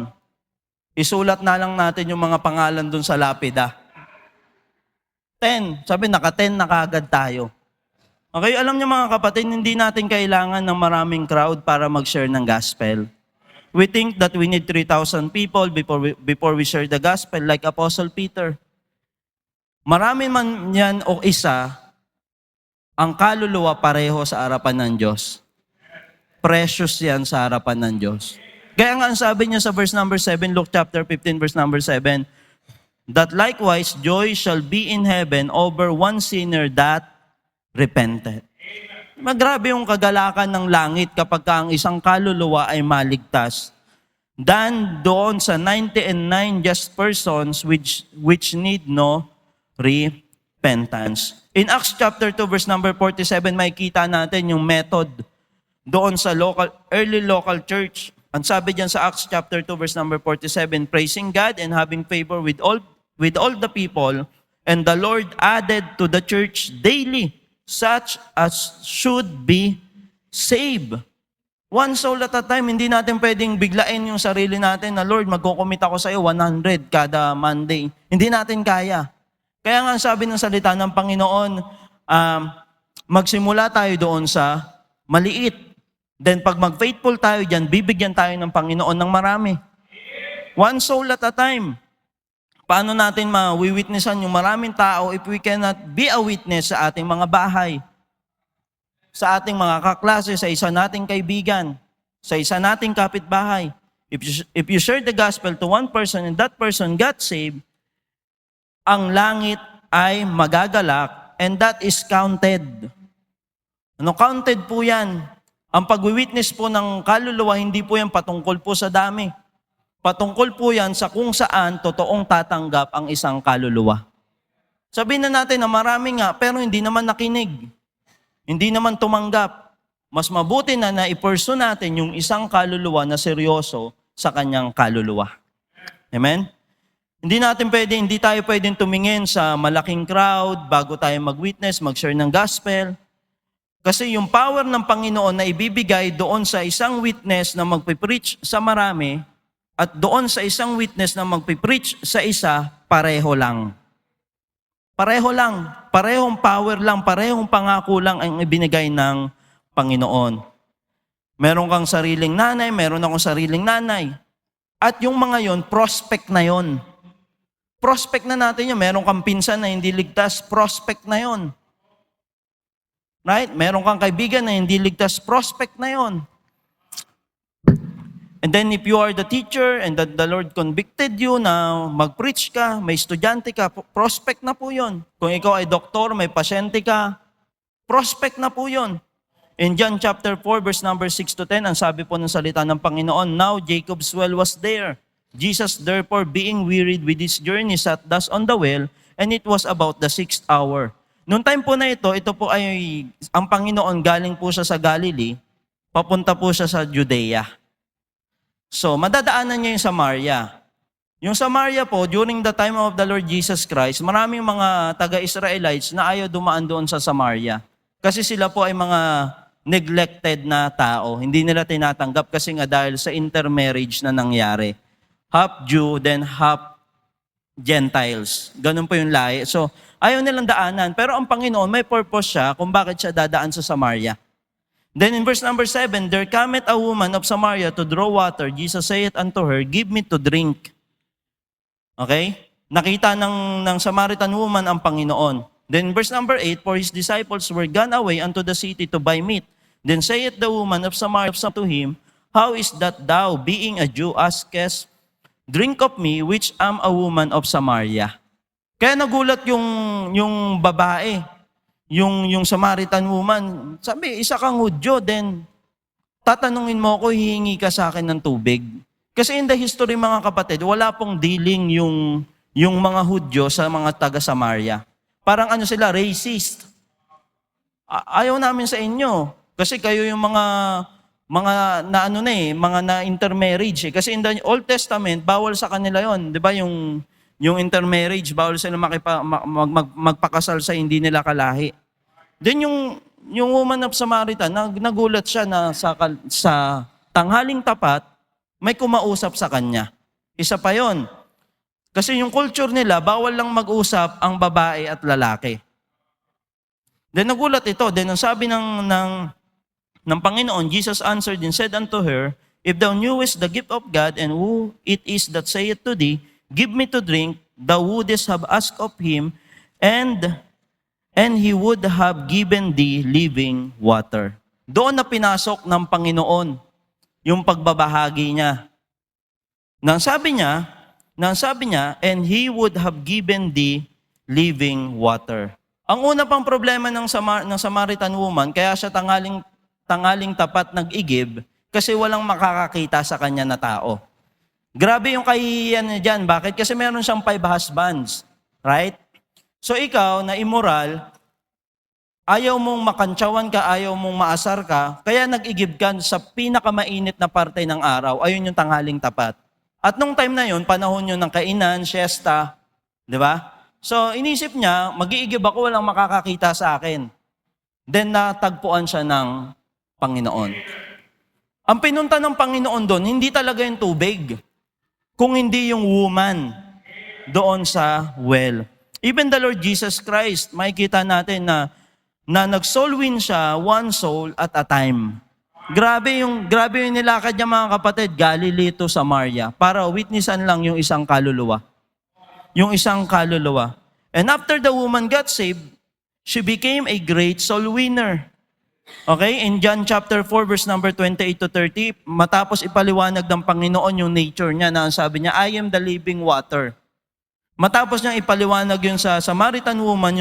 Isulat na lang natin yung mga pangalan doon sa lapida. 10. Sabi, naka-10 na kaagad tayo. Okay, alam niyo mga kapatid, hindi natin kailangan ng maraming crowd para mag-share ng gospel. We think that we need 3,000 people before we share the gospel, like Apostle Peter. Marami man yan o isa, ang kaluluwa pareho sa harapan ng Diyos. Precious yan sa harapan ng Diyos. Kaya nga ang sabi niya sa verse number 7, Luke chapter 15, verse number 7, that likewise joy shall be in heaven over one sinner that repented. Grabe yung kagalakan ng langit kapag ang isang kaluluwa ay maligtas. Dan doon sa 99 just persons which need no repentance. In Acts chapter 2 verse number 47, makikita natin yung method doon sa early local church. Ang sabi diyan sa Acts chapter 2 verse number 47, praising God and having favor with all the people, and the Lord added to the church daily such as should be saved. One soul at a time, hindi natin pwedeng biglain yung sarili natin na, Lord, magkukumit ako sa iyo 100 kada Monday. Hindi natin kaya. Kaya nga sabi ng salita ng Panginoon, magsimula tayo doon sa maliit. Then pag mag-faithful tayo dyan, bibigyan tayo ng Panginoon ng marami. One soul at a time. Paano natin ma-witnessan yung maraming tao if we cannot be a witness sa ating mga bahay, sa ating mga kaklase, sa isa nating kaibigan, sa isa nating kapitbahay. If you share the gospel to one person and that person got saved, ang langit ay magagalak and that is counted. Counted po yan. Ang pag-witness po ng kaluluwa, hindi po yan patungkol po sa dami. Patungkol po yan sa kung saan totoong tatanggap ang isang kaluluwa. Sabihin na natin na marami nga, pero hindi naman nakinig. Hindi naman tumanggap. Mas mabuti na i-pursue natin yung isang kaluluwa na seryoso sa kanyang kaluluwa. Amen? Hindi tayo pwedeng tumingin sa malaking crowd bago tayo mag-witness, mag-share ng gospel. Kasi yung power ng Panginoon na ibibigay doon sa isang witness na magpipreach sa marami, at doon sa isang witness na magpipreach sa isa, pareho lang. Pareho lang. Parehong power lang, parehong pangako lang ang ibinigay ng Panginoon. Meron kang sariling nanay, meron akong sariling nanay. At yung mga yon, prospect na yon. Prospect na natin yun. Meron kang pinsan na hindi ligtas, prospect na yon. Right? Meron kang kaibigan na hindi ligtas, prospect na yon. And then if you are the teacher and the Lord convicted you na mag-preach ka, may estudyante ka, prospect na po yun. Kung ikaw ay doktor, may pasyente ka, prospect na po yun. In John chapter 4, verse number 6 to 10, ang sabi po ng salita ng Panginoon, now Jacob's well was there. Jesus therefore being wearied with his journey sat thus on the well, and it was about the 6th hour. Noong time po na ito po ay, ang Panginoon galing po siya sa Galilee, papunta po siya sa Judea. So, madadaanan niya yung Samaria. Yung Samaria po, during the time of the Lord Jesus Christ, maraming mga taga-Israelites na ayaw dumaan doon sa Samaria. Kasi sila po ay mga neglected na tao. Hindi nila tinatanggap kasi nga dahil sa intermarriage na nangyari. Half Jew, then half Gentiles. Ganun po yung lahi. So, ayaw nilang daanan. Pero ang Panginoon, may purpose siya kung bakit siya dadaan sa Samaria. Then in verse number 7, there cometh a woman of Samaria to draw water. Jesus saith unto her, give me to drink. Okay? Nakita ng Samaritan woman ang Panginoon. Then verse number 8, for his disciples were gone away unto the city to buy meat. Then saith the woman of Samaria to him, how is that thou, being a Jew, askest drink of me, which am a woman of Samaria? Kaya nagulat yung babae. yung Samaritan woman, sabi, isa kang Hudyo, then tatanungin mo ako, hihingi ka sa akin ng tubig. Kasi in the history mga kapatid, wala pong dealing yung mga Hudyo sa mga taga-Samaria. Parang ano sila, racist. Ayaw namin sa inyo. Kasi kayo yung mga mga na intermarriage eh. Kasi in the Old Testament, bawal sa kanila yon, 'di ba? Yung intermarriage, bawal sila magpakasal sa hindi nila kalahi. Then yung woman of Samaritan, nagulat siya na sa tanghaling tapat, may kumausap sa kanya. Isa pa yon. Kasi yung culture nila, bawal lang mag-usap ang babae at lalaki. Then nagulat ito. Then ang sabi ng Panginoon, Jesus answered and said unto her, If thou knewest the gift of God, and who it is that saith to thee, Give me to drink, thou wouldest have asked of him, and he would have given thee living water. Doon na pinasok ng Panginoon yung pagbabahagi niya. Nang sabi niya, and he would have given thee living water. Ang una pang problema ng Samaritan woman, kaya siya tanghaling tapat nag-igib, kasi walang makakakita sa kanya na tao. Grabe yung kahihiyan niya dyan. Bakit? Kasi meron siyang 5 husbands. Right? So ikaw, na immoral, ayaw mong makantsawan ka, ayaw mong maasar ka, kaya nag-igib ka sa pinakamainit na parte ng araw. Ayun yung tanghaling tapat. At nung time na yun, panahon yun ng kainan, siesta, di ba? So inisip niya, mag-iigib ako, walang makakakita sa akin. Then natagpuan siya ng Panginoon. Ang pinunta ng Panginoon doon, hindi talaga yung tubig, kung hindi yung woman doon sa well. Even the Lord Jesus Christ, makikita natin na nag-soul win siya, one soul at a time. Grabe yung nilakad niya mga kapatid, Galilee to Samaria, para witnessan lang yung isang kaluluwa. And after the woman got saved, she became a great soul winner. Okay, in John chapter 4 verse number 28 to 30, matapos ipaliwanag ng Panginoon yung nature niya, na sabi niya, I am the living water. Matapos niya ipaliwanag yun sa Samaritan woman,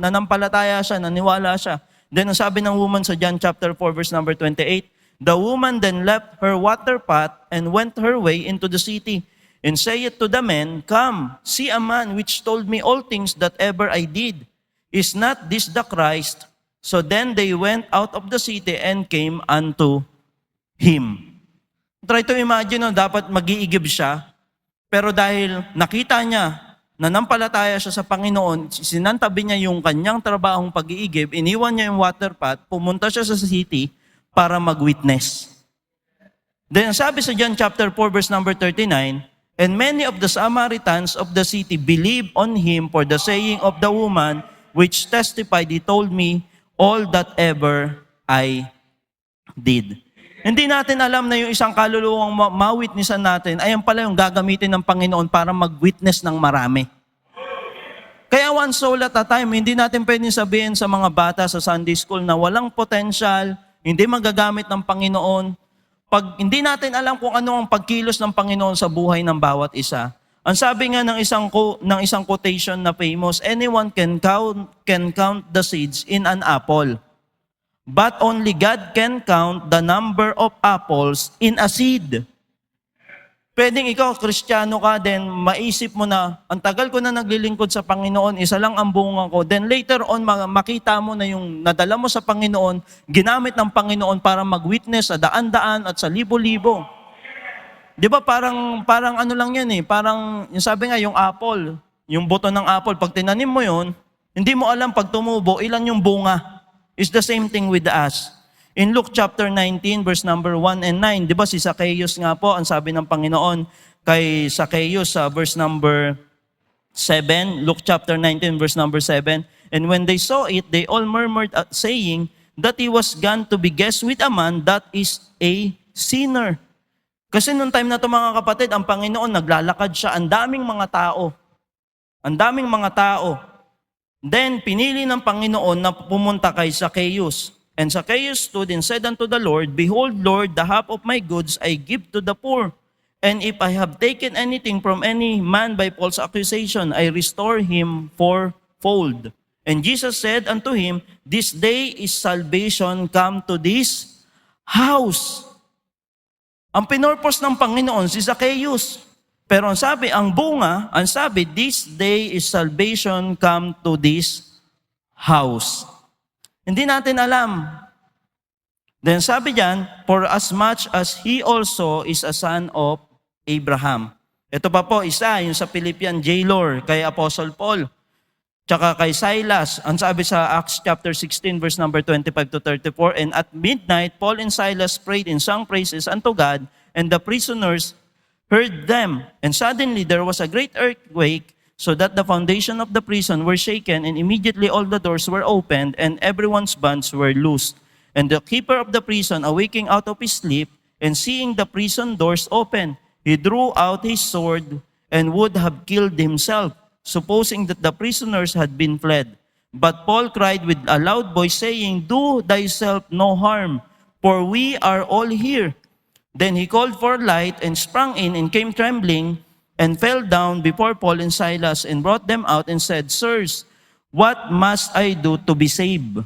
nanampalataya siya, naniwala siya. Then ang sabi ng woman sa John chapter 4 verse number 28, the woman then left her water pot and went her way into the city, and saith to the men, Come, see a man which told me all things that ever I did. Is not this the Christ? So then they went out of the city and came unto him. Try to imagine, dapat mag-iigib siya, pero dahil nakita niya, nanampalataya siya sa Panginoon, sinantabi niya yung kanyang trabahong pag-iigib, iniwan niya yung water pot, pumunta siya sa city para mag-witness. Then sabi sa John chapter 4 verse number 39, and many of the Samaritans of the city believed on him for the saying of the woman, which testified, he told me all that ever I did. Hindi natin alam na yung isang kaluluwang ma-witnessan natin, ayan pala yung gagamitin ng Panginoon para mag-witness ng marami. Kaya one soul at a time, hindi natin pwedeng sabihin sa mga bata sa Sunday school na walang potential, hindi magagamit ng Panginoon. Pag hindi natin alam kung ano ang pagkilos ng Panginoon sa buhay ng bawat isa. Ang sabi nga ng isang quotation na famous, anyone can count the seeds in an apple, but only God can count the number of apples in a seed. Pwedeng ikaw, Kristiyano ka, then maisip mo na, ang tagal ko na naglilingkod sa Panginoon, isa lang ang bunga ko. Then later on, makita mo na yung nadala mo sa Panginoon, ginamit ng Panginoon para mag-witness sa daan-daan at sa libo-libo. Di ba parang ano lang yan eh, parang yung sabi nga yung apple, yung buto ng apple, pag tinanim mo yun, hindi mo alam pag tumubo, ilan yung bunga. It's the same thing with us. In Luke chapter 19 verse number 1 and 9, di ba si Zacchaeus nga po, ang sabi ng Panginoon kay Zacchaeus sa verse number 7, Luke chapter 19 verse number 7, and when they saw it, they all murmured saying that he was gone to be guest with a man that is a sinner. Kasi noong time na ito mga kapatid, ang Panginoon naglalakad siya, ang daming mga tao. Then pinili ng Panginoon na pumunta kay Zacchaeus. And Zacchaeus stood and said unto the Lord, Behold, Lord, the half of my goods I give to the poor. And if I have taken anything from any man by false accusation, I restore him fourfold. And Jesus said unto him, This day is salvation come to this house. Ang pinurpose ng Panginoon si Zacchaeus. Pero ang sabi, this day is salvation come to this house. Hindi natin alam. Then sabi diyan, for as much as he also is a son of Abraham. Ito pa po, isa, yung sa Philippian jailer, kay Apostle Paul. Tsaka kay Silas, ang sabi sa Acts chapter 16 verse number 25 to 34, and at midnight, Paul and Silas prayed and sang praises unto God, and the prisoners heard them. And suddenly there was a great earthquake, so that the foundation of the prison were shaken, and immediately all the doors were opened, and everyone's bonds were loosed. And the keeper of the prison, awaking out of his sleep, and seeing the prison doors open, he drew out his sword, and would have killed himself, supposing that the prisoners had been fled. But Paul cried with a loud voice, saying, Do thyself no harm, for we are all here. Then he called for light, and sprang in, and came trembling, and fell down before Paul and Silas, and brought them out, and said, Sirs, what must I do to be saved?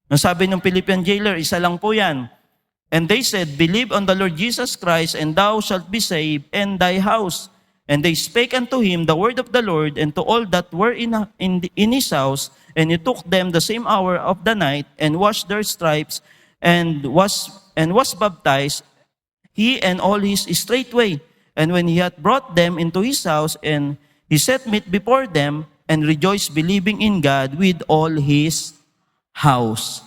Ang sabi ng Philippian jailer, isa lang po yan. And they said, Believe on the Lord Jesus Christ, and thou shalt be saved, and thy house. And they spake unto him the word of the Lord, and to all that were in his house. And he took them the same hour of the night, and washed their stripes, and was baptized, he and all his straightway. And when he had brought them into his house, and he set meat before them, and rejoiced, believing in God with all his house.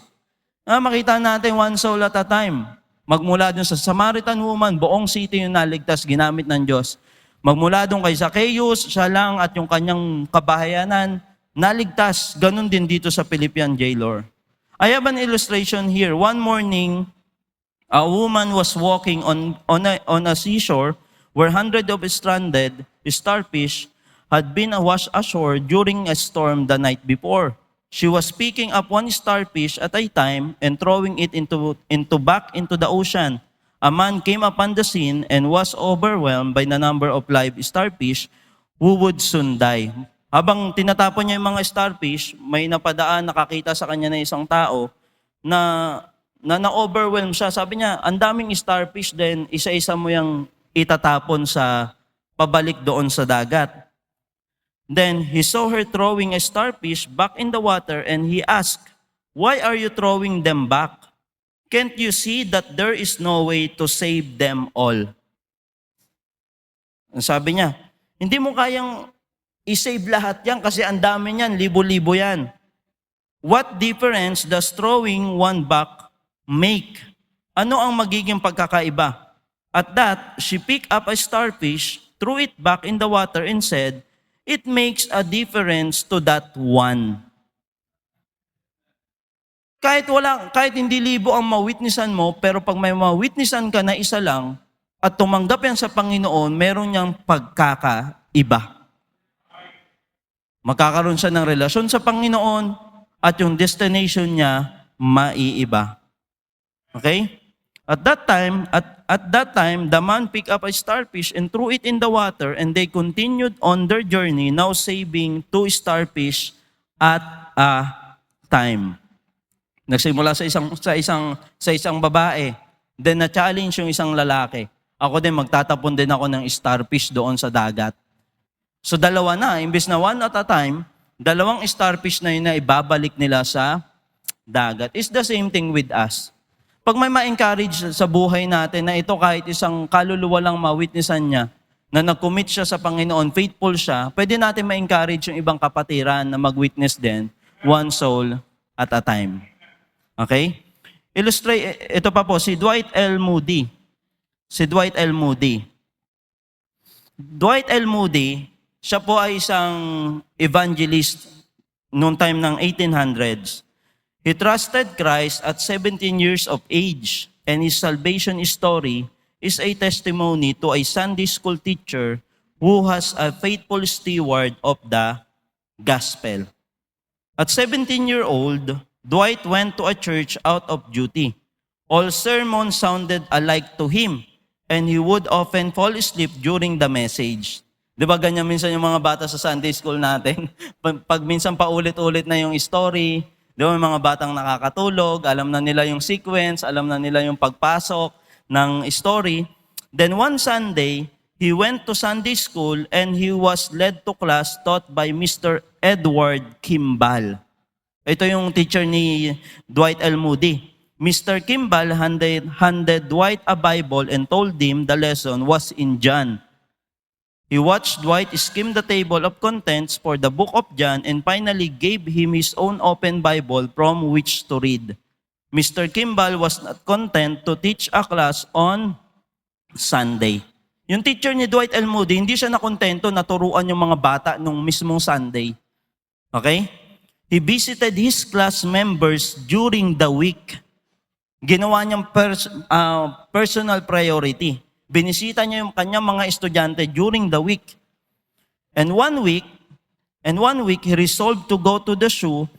Makita natin one soul at a time. Magmula dun sa Samaritan woman, buong city yung naligtas, ginamit ng Diyos. Magmula doon kay Zacchaeus, siya lang at yung kanyang kabahayanan, naligtas. Ganun din dito sa Philippian jailer. I have an illustration here. One morning, a woman was walking on a seashore where hundreds of stranded starfish had been washed ashore during a storm the night before. She was picking up one starfish at a time and throwing it back into the ocean. A man came upon the scene and was overwhelmed by the number of live starfish who would soon die. Habang tinatapon niya yung mga starfish, may napadaan, nakakita sa kanya na isang tao na na-overwhelm siya. Sabi niya, ang daming starfish din, isa-isa mo yung itatapon sa pabalik doon sa dagat. Then he saw her throwing a starfish back in the water, and he asked, Why are you throwing them back? Can't you see that there is no way to save them all? Sabi niya, hindi mo kayang i-save lahat yan kasi ang dami niyan, libo-libo yan. What difference does throwing one back make? Ano ang magiging pagkakaiba? At that, she picked up a starfish, threw it back in the water, and said, It makes a difference to that one. Kahit hindi libo ang mawitnessan mo, pero pag may mawitnessan ka na isa lang, at tumanggap yan sa Panginoon, meron niyang pagkakaiba. Magkakaroon siya ng relasyon sa Panginoon, at yung destination niya, maiiba. Okay? At that time, the man picked up a starfish and threw it in the water, and they continued on their journey, now saving 2 starfish at a time. Nagsimula sa isang babae, then na-challenge yung isang lalaki. Ako din, magtatapon din ako ng starfish doon sa dagat. So dalawa na, imbes na one at a time, 2 starfish na yun na ibabalik nila sa dagat. It's the same thing with us. Pag may ma-encourage sa buhay natin na ito kahit isang kaluluwa lang ma-witnessan niya, na nag-commit siya sa Panginoon, faithful siya, pwede natin ma-encourage yung ibang kapatiran na mag-witness din, one soul at a time. Okay? Illustrate, ito pa po, si Dwight L. Moody. Dwight L. Moody, siya po ay isang evangelist noong time ng 1800s. He trusted Christ at 17 years of age, and his salvation story is a testimony to a Sunday school teacher who has a faithful steward of the gospel. At 17-year-old, Dwight went to a church out of duty. All sermons sounded alike to him, and he would often fall asleep during the message. Di ba ganyan minsan yung mga bata sa Sunday school natin? Pag minsan paulit-ulit na yung story, di ba may mga batang nakakatulog, alam na nila yung sequence, alam na nila yung pagpasok ng story. Then one Sunday, he went to Sunday school and he was led to class taught by Mr. Edward Kimball. Ito yung teacher ni Dwight L. Moody. Mr. Kimball handed Dwight a Bible and told him the lesson was in John. He watched Dwight skim the table of contents for the book of John and finally gave him his own open Bible from which to read. Mr. Kimball was not content to teach a class on Sunday. Yung teacher ni Dwight L. Moody, hindi siya nakontento na turuan yung mga bata nung mismong Sunday. Okay? He visited his class members during the week. Ginawa niyang personal priority. Binisita niya yung kanyang mga estudyante during the week. And one week, he resolved to go to the shoe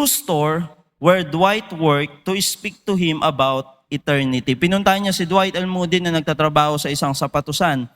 store where Dwight worked to speak to him about eternity. Pinuntahan niya si Dwight L. Moody na nagtatrabaho sa isang sapatusan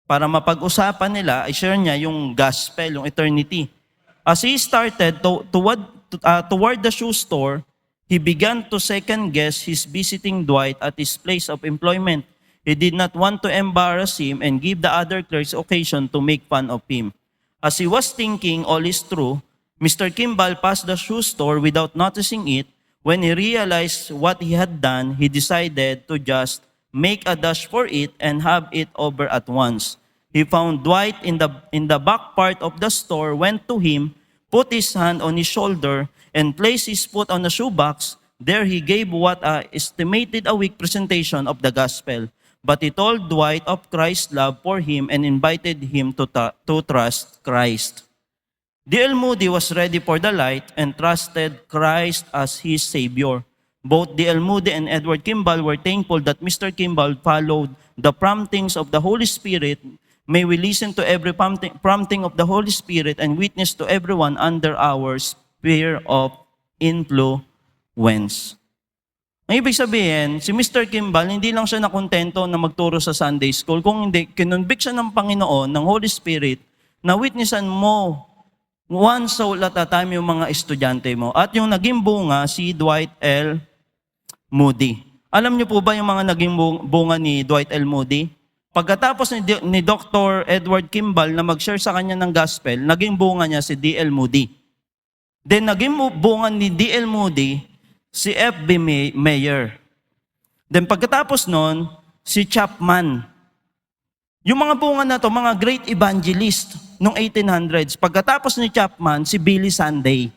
para mapag-usapan nila, i-share niya yung gospel, yung eternity. As he started toward the shoe store, he began to second guess his visiting Dwight at his place of employment. He did not want to embarrass him and give the other clerks occasion to make fun of him. As he was thinking all is true, Mr. Kimball passed the shoe store without noticing it. When he realized what he had done, he decided to just make a dash for it and have it over at once. He found Dwight in the back part of the store, went to him, put his hand on his shoulder, and placed his foot on the shoebox. There he gave what estimated a weak presentation of the gospel. But he told Dwight of Christ's love for him and invited him to trust Christ. D.L. Moody was ready for the light and trusted Christ as his Savior. Both D.L. Moody and Edward Kimball were thankful that Mr. Kimball followed the promptings of the Holy Spirit. May we listen to every prompting of the Holy Spirit and witness to everyone under our sphere of influence. Ang ibig sabihin, si Mr. Kimball, hindi lang siya nakontento na magturo sa Sunday School, kung hindi, kinonvict siya ng Panginoon, ng Holy Spirit, na witnessan mo one soul at a time yung mga estudyante mo. At yung naging bunga, si Dwight L. Moody. Alam niyo po ba yung mga naging bunga ni Dwight L. Moody? Pagkatapos ni Dr. Edward Kimball na mag-share sa kanya ng gospel, naging bunga niya si D.L. Moody. Then naging bunga ni D.L. Moody, si F.B. Meyer. Then pagkatapos nun, si Chapman. Yung mga bunga na to, mga great evangelist noong 1800s. Pagkatapos ni Chapman, si Billy Sunday.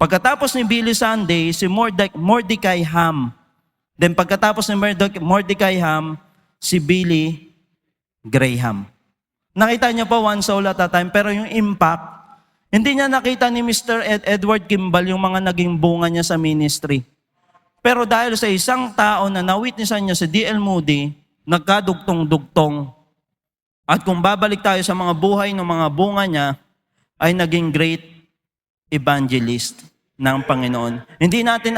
Pagkatapos ni Billy Sunday, si Mordecai Ham. Then pagkatapos ni Mordecai Ham, si Billy Graham. Nakita niyo pa one soul at a time, pero yung impact, hindi niya nakita ni Mr. Edward Kimball yung mga naging bunga niya sa ministry. Pero dahil sa isang tao na nawitnessan niya si D.L. Moody, nagkadugtong-dugtong. At kung babalik tayo sa mga buhay ng mga bunga niya, ay naging great evangelist ng Panginoon. Hindi natin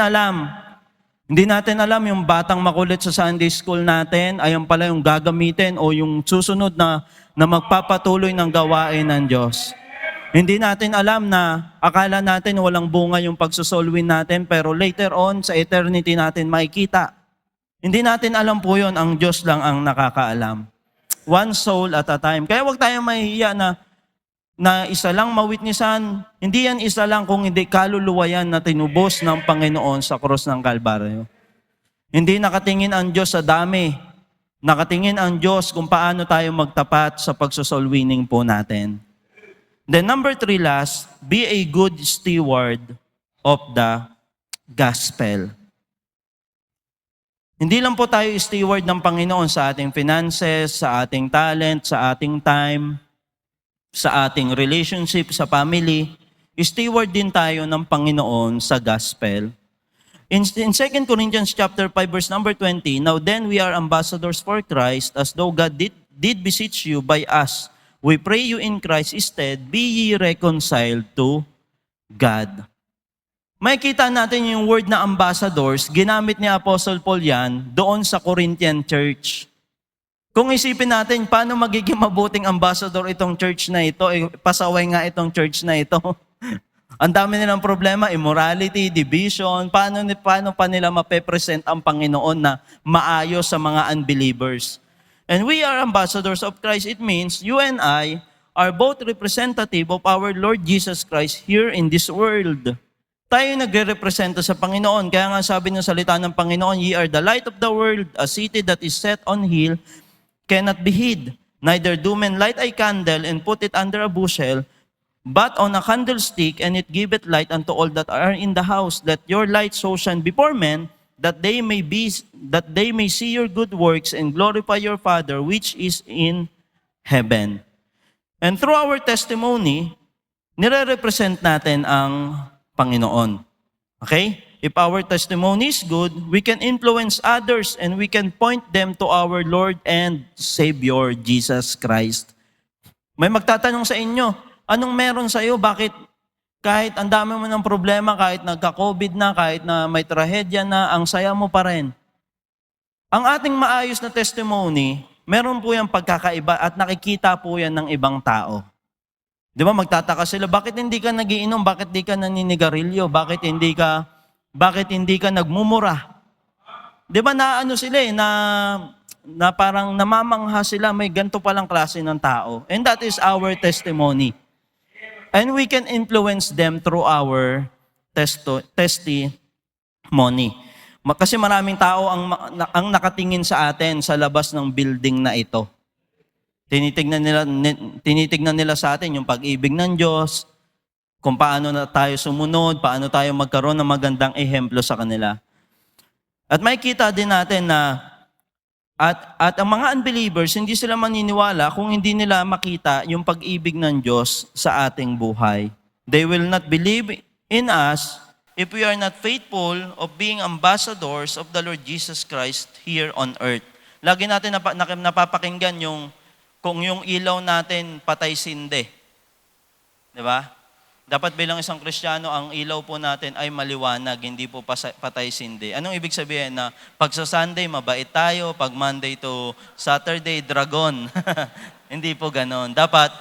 alam yung batang makulit sa Sunday School natin, ayan pala yung gagamitin o yung susunod na magpapatuloy ng gawain ng Diyos. Hindi natin alam na akala natin walang bunga yung pagsusolwin natin, pero later on sa eternity natin makikita. Hindi natin alam po yun, ang Diyos lang ang nakakaalam. One soul at a time. Kaya huwag tayong mahihiya na isa lang mawitnessan. Hindi yan isa lang kung hindi kaluluwa yan na tinubos ng Panginoon sa krus ng Kalbaryo. Hindi nakatingin ang Diyos sa dami. Nakatingin ang Diyos kung paano tayo magtapat sa pagsusolwining po natin. Then number 3 last, be a good steward of the gospel. Hindi lang po tayo steward ng Panginoon sa ating finances, sa ating talent, sa ating time, sa ating relationship, sa family. Steward din tayo ng Panginoon sa gospel. In 2 Corinthians chapter 5 verse number 20, now then we are ambassadors for Christ, as though God did beseech you by us. We pray you in Christ instead, be ye reconciled to God. Makikita natin yung word na ambassadors, ginamit ni Apostle Paul yan doon sa Corinthian church. Kung isipin natin, paano magiging mabuting ambassador itong church na ito? Pasaway nga itong church na ito. Ang dami nilang problema, immorality, division. Paano pa nila mapepresent ang Panginoon na maayos sa mga unbelievers? And we are ambassadors of Christ. It means you and I are both representative of our Lord Jesus Christ here in this world. Tayo nagre-representa sa Panginoon. Kaya nga sabi ng salita ng Panginoon, ye are the light of the world, a city that is set on hill, cannot be hid. Neither do men light a candle and put it under a bushel, but on a candlestick, and it giveth light unto all that are in the house. Let your light so shine before men, that they may see your good works and glorify your Father which is in heaven. And through our testimony, nire-represent natin ang Panginoon. Okay? If our testimony is good, we can influence others and we can point them to our Lord and Savior, Jesus Christ. May magtatanong sa inyo, anong meron sa iyo? Bakit kahit ang dami mo ng problema, kahit nagka-COVID na, kahit na may trahedya na, ang saya mo pa rin? Ang ating maayos na testimony, meron po yung pagkakaiba at nakikita po yan ng ibang tao. Di ba, magtataka sila, bakit hindi ka nagiinom? Bakit hindi ka naninigarilyo? Bakit hindi ka nagmumura? Di ba naano sila na parang namamangha sila, may ganito palang klase ng tao. And that is our testimony. And we can influence them through our testimony. Kasi maraming tao ang nakatingin sa atin sa labas ng building na ito. Tinitignan nila sa atin yung pag-ibig ng Diyos, kung paano na tayo sumunod, paano tayo magkaroon ng magandang ehemplo sa kanila. At makikita din natin na at ang mga unbelievers, hindi sila maniniwala kung hindi nila makita yung pag-ibig ng Diyos sa ating buhay. They will not believe in us if we are not faithful of being ambassadors of the Lord Jesus Christ here on earth. Lagi natin napapakinggan kung yung ilaw natin patay sindi. Di ba? Dapat bilang isang Kristiyano, ang ilaw po natin ay maliwanag, hindi po patay sindi. Anong ibig sabihin? Na pag sa Sunday, mabait tayo. Pag Monday to Saturday, dragon. Hindi po ganon. Dapat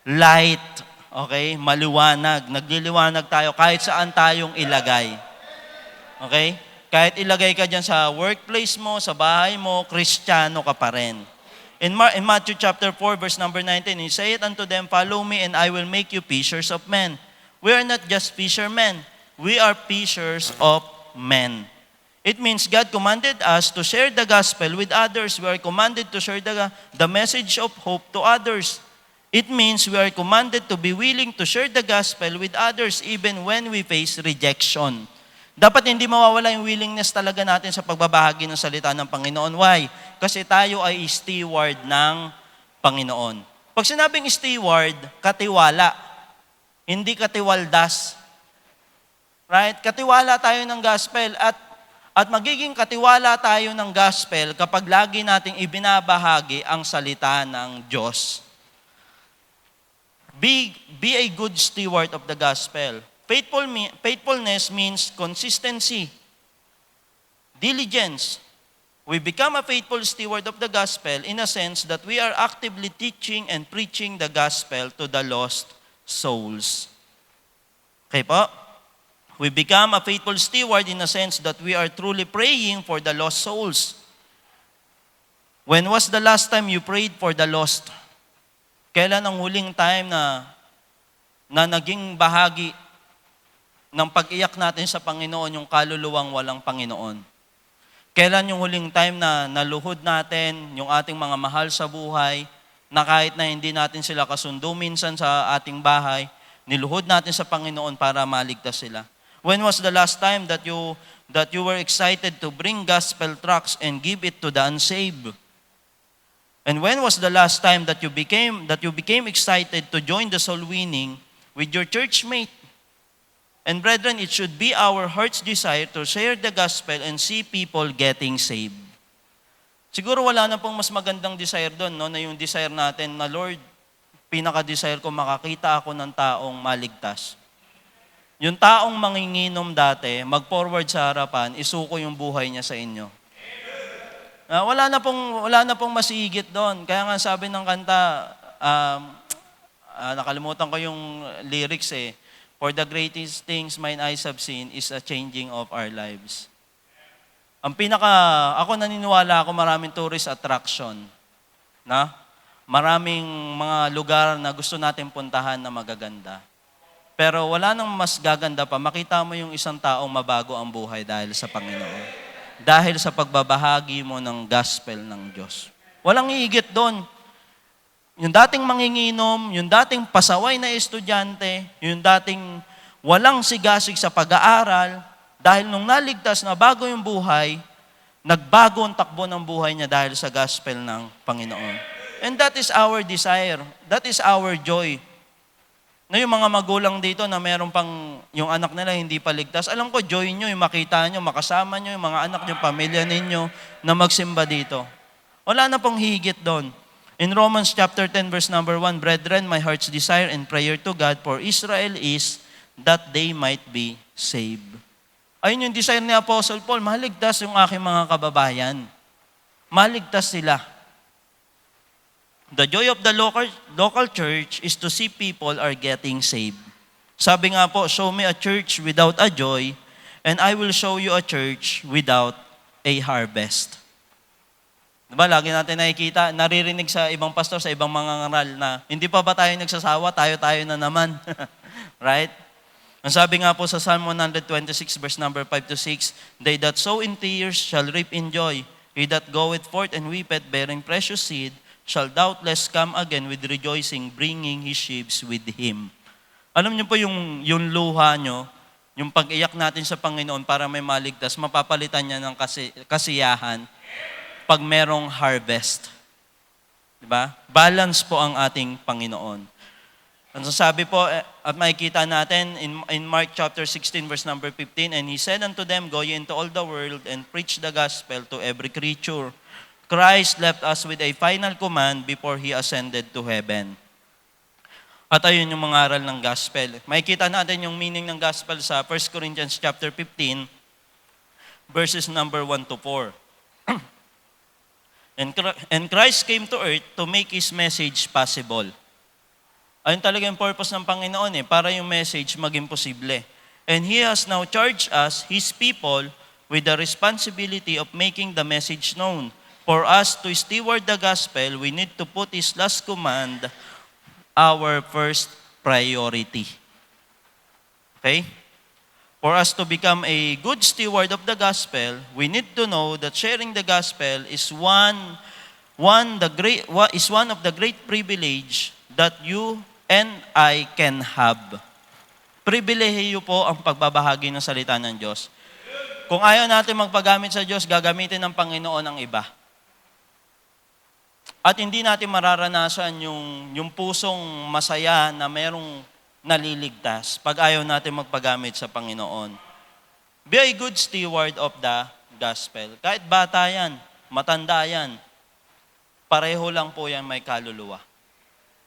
light, okay? Maliwanag. Nagliliwanag tayo kahit saan tayong ilagay. Okay? Kahit ilagay ka dyan sa workplace mo, sa bahay mo, Kristiyano ka pa rin. In Matthew chapter 4, verse number 19, He said unto them, follow me and I will make you fishers of men. We are not just fishermen. We are fishers of men. It means God commanded us to share the gospel with others. We are commanded to share the message of hope to others. It means we are commanded to be willing to share the gospel with others even when we face rejection. Dapat hindi mawawala yung willingness talaga natin sa pagbabahagi ng salita ng Panginoon. Why? Kasi tayo ay steward ng Panginoon. Pag sinabing steward, katiwala. Hindi katiwaldas. Right? Katiwala tayo ng gospel at magiging katiwala tayo ng gospel kapag lagi nating ibinabahagi ang salita ng Diyos. Be a good steward of the gospel. Faithfulness means consistency, diligence. We become a faithful steward of the gospel in a sense that we are actively teaching and preaching the gospel to the lost souls. Okay po? We become a faithful steward in a sense that we are truly praying for the lost souls. When was the last time you prayed for the lost? Kailan ang huling time na naging bahagi ng pag-iyak natin sa Panginoon yung kaluluwang walang Panginoon? Kailan yung huling time na naluhod natin yung ating mga mahal sa buhay, na kahit na hindi natin sila kasundo minsan sa ating bahay, niluhod natin sa Panginoon para maligtas sila? When was the last time that you were excited to bring gospel tracts and give it to the unsaved? And when was the last time that you became excited to join the soul winning with your churchmate? And brethren, it should be our heart's desire to share the gospel and see people getting saved. Siguro wala na pong mas magandang desire doon, no? Na yung desire natin na, Lord, pinaka-desire ko makakita ako ng taong maligtas. Yung taong manginginom dati, mag-forward sa harapan, isuko yung buhay niya sa inyo. Wala na pong masigit doon. Kaya nga sabi ng kanta, nakalimutan ko yung lyrics eh. For the greatest things mine eyes have seen is a changing of our lives. Ako naniniwala ako maraming tourist attraction. Na? Maraming mga lugar na gusto natin puntahan na magaganda. Pero wala nang mas gaganda pa, makita mo yung isang taong mabago ang buhay dahil sa Panginoon. Dahil sa pagbabahagi mo ng gospel ng Diyos. Walang higit doon. Yung dating manginginom, yung dating pasaway na estudyante, yung dating walang sigasig sa pag-aaral, dahil nung naligtas na bago yung buhay, nagbago ang takbo ng buhay niya dahil sa gospel ng Panginoon. And that is our desire. That is our joy. Na yung mga magulang dito na meron pang yung anak nila hindi pa ligtas, alam ko, joy nyo, yung makita nyo, makasama nyo, yung mga anak nyo, pamilya ninyo, na magsimba dito. Wala na pong higit doon. In Romans chapter 10 verse number 1, Brethren, my heart's desire and prayer to God for Israel is that they might be saved. Ayun yung desire ni Apostle Paul, maligtas yung aking mga kababayan. Maligtas sila. The joy of the local church is to see people are getting saved. Sabi nga po, show me a church without a joy, and I will show you a church without a harvest. Diba, lagi natin nakikita, naririnig sa ibang pastor, sa ibang mga ngaral na, hindi pa ba tayo nagsasawa, tayo na naman. Right? Ang sabi nga po sa Psalm 126 verse number 5 to 6, They that sow in tears shall reap in joy. He that goeth forth and weepeth, bearing precious seed, shall doubtless come again with rejoicing, bringing his sheaves with him. Alam niyo po yung luha nyo, yung pag-iyak natin sa Panginoon para may maligtas, mapapalitan niya ng kasiyahan pag merong harvest. Diba? Balance po ang ating Panginoon. Ang sasabi po, at makikita natin in Mark chapter 16 verse number 15, And he said unto them, Go ye into all the world and preach the gospel to every creature. Christ left us with a final command before He ascended to heaven. At ayun yung mga aral ng gospel. Makikita natin yung meaning ng gospel sa 1 Corinthians chapter 15, verses number 1 to 4. And Christ came to earth to make His message possible. Ayun talaga yung purpose ng Panginoon para yung message maging posible. And He has now charged us, His people, with the responsibility of making the message known. For us to steward the gospel, we need to put His last command our first priority. Okay? For us to become a good steward of the gospel, we need to know that sharing the gospel is one of the great privilege that you and I can have. Pribilehiyo po ang pagbabahagi ng salita ng Diyos. Kung ayaw natin magpagamit sa Diyos, gagamitin ng Panginoon ang iba. At hindi natin mararanasan yung pusong masaya na merong naliligtas pag ayaw natin magpagamit sa Panginoon. Be a good steward of the gospel. Kahit bata yan, matanda yan, pareho lang po yan may kaluluwa.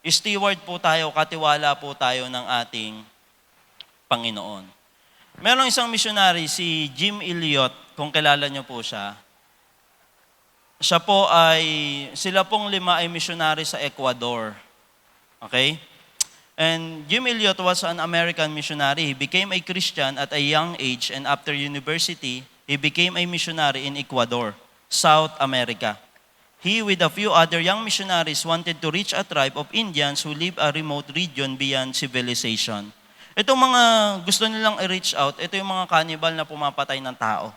Steward po tayo, katiwala po tayo ng ating Panginoon. Merong isang missionary, si Jim Elliot, kung kilala niyo po siya. Sila pong 5 ay missionary sa Ecuador. Okay? And Jim Elliot was an American missionary. He became a Christian at a young age, and after university, he became a missionary in Ecuador, South America. He, with a few other young missionaries, wanted to reach a tribe of Indians who live a remote region beyond civilization. Itong mga gusto nilang i-reach out, ito yung mga cannibal na pumapatay ng tao.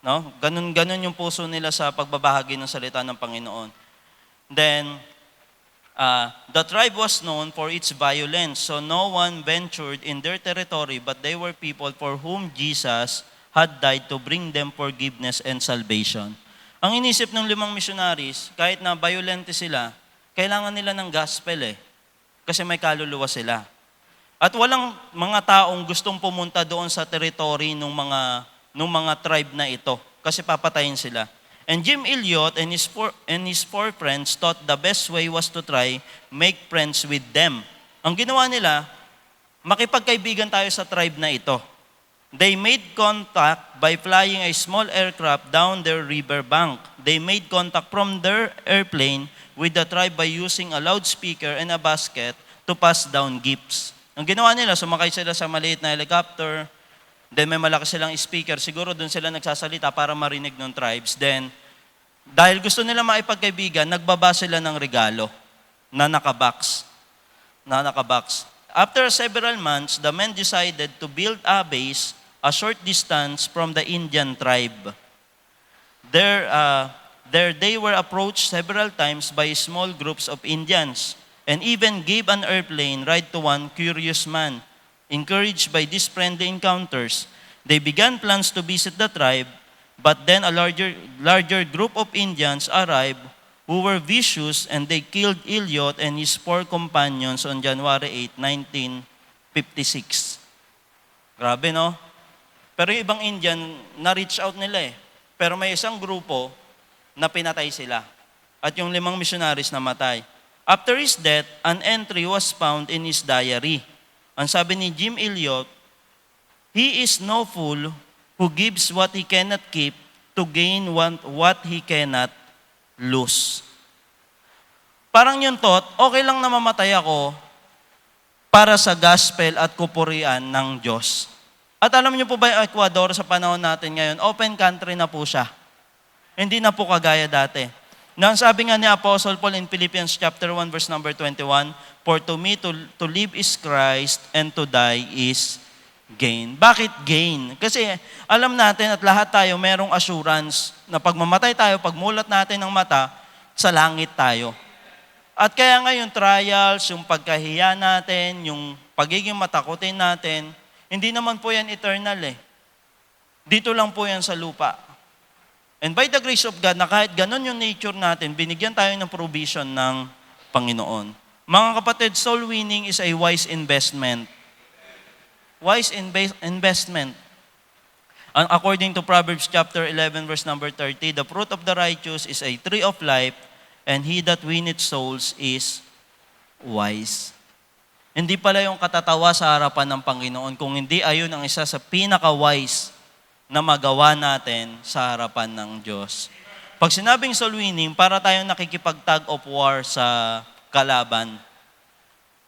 No? Ganun yung puso nila sa pagbabahagi ng salita ng Panginoon. Then, the tribe was known for its violence, so no one ventured in their territory, but they were people for whom Jesus had died to bring them forgiveness and salvation. Ang inisip ng 5 missionaries, kahit na violente sila, kailangan nila ng gospel kasi may kaluluwa sila. At walang mga taong gustong pumunta doon sa territory ng mga tribe na ito kasi papatayin sila. And Jim Elliot and his four friends thought the best way was to try make friends with them. Ang ginawa nila, makipagkaibigan tayo sa tribe na ito. They made contact by flying a small aircraft down their river bank. They made contact from their airplane with the tribe by using a loudspeaker and a basket to pass down gifts. Ang ginawa nila, sumakay sila sa maliit na helicopter, then may malaki silang speaker, siguro doon sila nagsasalita para marinig ng tribes. Then, dahil gusto nila maipagkaibigan, nagbaba sila ng regalo na nakabox. After several months, the men decided to build a base a short distance from the Indian tribe. There they were approached several times by small groups of Indians and even gave an airplane ride to one curious man. Encouraged by these friendly encounters, they began plans to visit the tribe, but then a larger group of Indians arrived who were vicious, and they killed Eliot and his 4 companions on January 8, 1956. Grabe, no? Pero yung ibang Indian, na-reach out nila eh. Pero may isang grupo na pinatay sila. At yung 5 missionaries namatay. After his death, an entry was found in his diary. Ang sabi ni Jim Eliot, "He is no fool who gives what he cannot keep to gain what he cannot lose." Parang yun, okay lang na mamatay ako para sa gospel at kupurian ng Diyos. At alam niyo po ba yung Ecuador sa panahon natin ngayon, open country na po siya. Hindi na po kagaya dati. Nang sabi nga ni Apostle Paul in Philippians chapter 1 verse number 21, "For to me to live is Christ and to die is gain." Bakit gain? Kasi alam natin at lahat tayo merong assurance na pag mamatay tayo, pag mulat natin ng mata, sa langit tayo. At kaya ngayon trials, yung pagkahiya natin, yung pagiging matakotin natin, hindi naman po yan eternal eh. Dito lang po yan sa lupa. And by the grace of God, na kahit ganun yung nature natin, binigyan tayo ng provision ng Panginoon. Mga kapatid, soul winning is a wise investment. Wise investment. According to Proverbs chapter 11 verse number 30, "The fruit of the righteous is a tree of life, and he that winneth souls is wise." Hindi pala yung katatawa sa harapan ng Panginoon, kung hindi ayun ang isa sa pinaka-wise na magawa natin sa harapan ng Diyos. Pag sinabing soul winning, para tayong nakikipag-tug of war sa kalaban.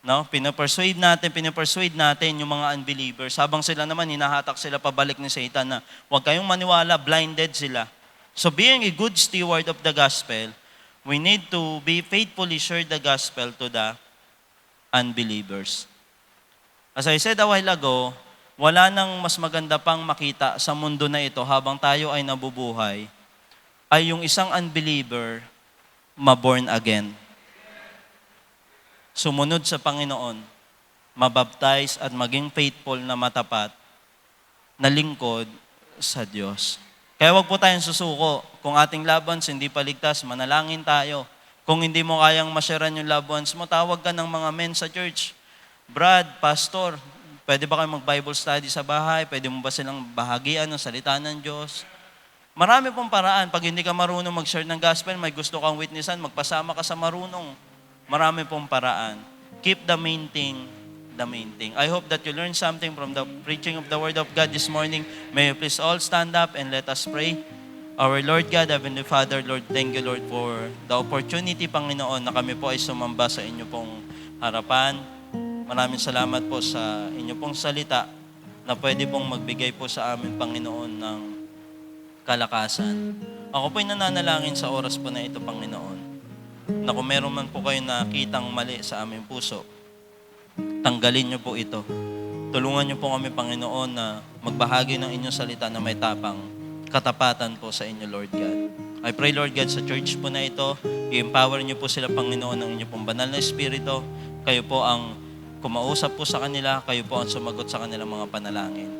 No? Pinapersuade natin yung mga unbelievers. Habang sila naman, hinahatak sila pabalik ni Satan na huwag kayong maniwala, blinded sila. So being a good steward of the gospel, we need to be faithfully share the gospel to the unbelievers. As I said a while ago, wala nang mas maganda pang makita sa mundo na ito habang tayo ay nabubuhay, ay yung isang unbeliever ma-born again. Sumunod sa Panginoon, mabaptize at maging faithful na matapat na lingkod sa Diyos. Kaya wag po tayong susuko. Kung ating loved ones hindi pa ligtas, manalangin tayo. Kung hindi mo kayang masyaran yung loved ones mo, tawag ka ng mga men sa church. "Brad, pastor, pwede ba kayo mag-Bible study sa bahay? Pwede mo ba silang bahagian ng salita ng Diyos?" Marami pong paraan. Pag hindi ka marunong mag-share ng gospel, may gusto kang witnessan, magpasama ka sa marunong. Marami pong paraan. Keep the main thing the main thing. I hope that you learned something from the preaching of the Word of God this morning. May you please all stand up and let us pray. Our Lord God, Heavenly Father, Lord, thank you, Lord, for the opportunity, Panginoon, na kami po ay sumamba sa inyo pong harapan. Maraming salamat po sa inyo pong salita na pwede pong magbigay po sa amin, Panginoon, ng kalakasan. Ako po'y nananalangin sa oras po na ito, Panginoon, na kung meron man po kayo nakitang mali sa aming puso, tanggalin niyo po ito. Tulungan niyo po kami, Panginoon, na magbahagi ng inyong salita na may katapatan po sa inyo, Lord God. I pray, Lord God, sa church po na ito, i-empower niyo po sila, Panginoon, ng inyong pong banal na Espiritu. Kayo po ang kumausap po sa kanila, kayo po ang sumagot sa kanilang mga panalangin.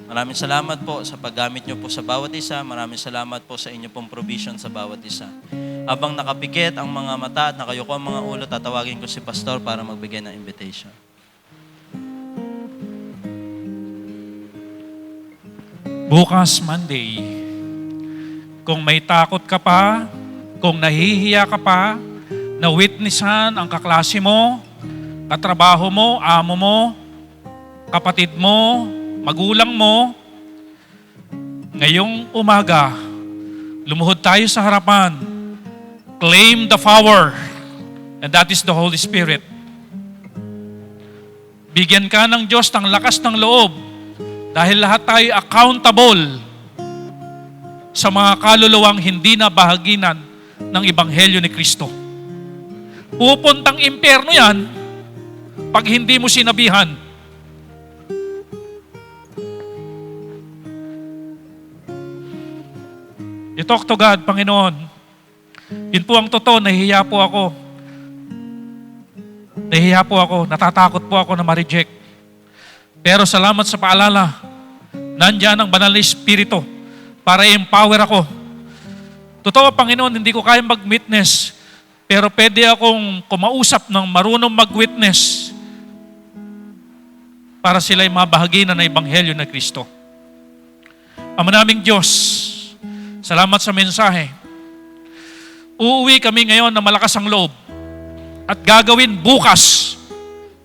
Maraming salamat po sa paggamit niyo po sa bawat isa. Maraming salamat po sa inyo pong provision sa bawat isa. Habang nakapikit ang mga mata at nakayuko ang mga ulo, tatawagin ko si Pastor para magbigay ng invitation. Bukas, Monday, kung may takot ka pa, kung nahihiya ka pa, na witnessan ang kaklase mo, katrabaho mo, amo mo, kapatid mo, magulang mo, Ngayong umaga, lumuhod tayo sa harapan. Claim the power. And that is the Holy Spirit. Bigyan ka ng Diyos ng lakas ng loob dahil lahat tayo accountable sa mga kaluluwang hindi na bahaginan ng Ebanghelyo ni Kristo. Pupuntang impyerno yan pag hindi mo sinabihan. You talk to God, Panginoon. Yun po ang totoo, nahihiya po ako. Natatakot po ako na ma-reject. Pero salamat sa paalala, nandiyan ang banal na Espiritu para i-empower ako. Totoo, Panginoon, hindi ko kayang mag-witness, pero pwede akong kumausap ng marunong mag-witness para sila'y mabahaginan ng Ebanghelyo na Kristo. Ama naming Diyos, salamat sa mensahe. Uuwi kami ngayon na malakas ang loob at gagawin bukas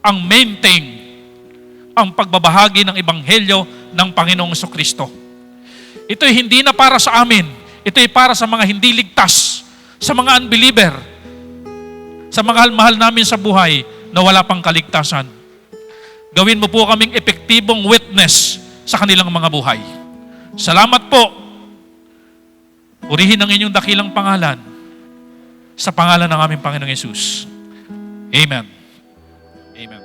ang main thing, ang pagbabahagi ng Ebanghelyo ng Panginoong Kristo. Ito'y hindi na para sa amin. Ito'y para sa mga hindi ligtas, sa mga unbeliever, sa mga mahal namin sa buhay na wala pang kaligtasan. Gawin mo po kaming epektibong witness sa kanilang mga buhay. Salamat po. Purihin ang inyong dakilang pangalan sa pangalan ng aming Panginoong Yesus. Amen. Amen.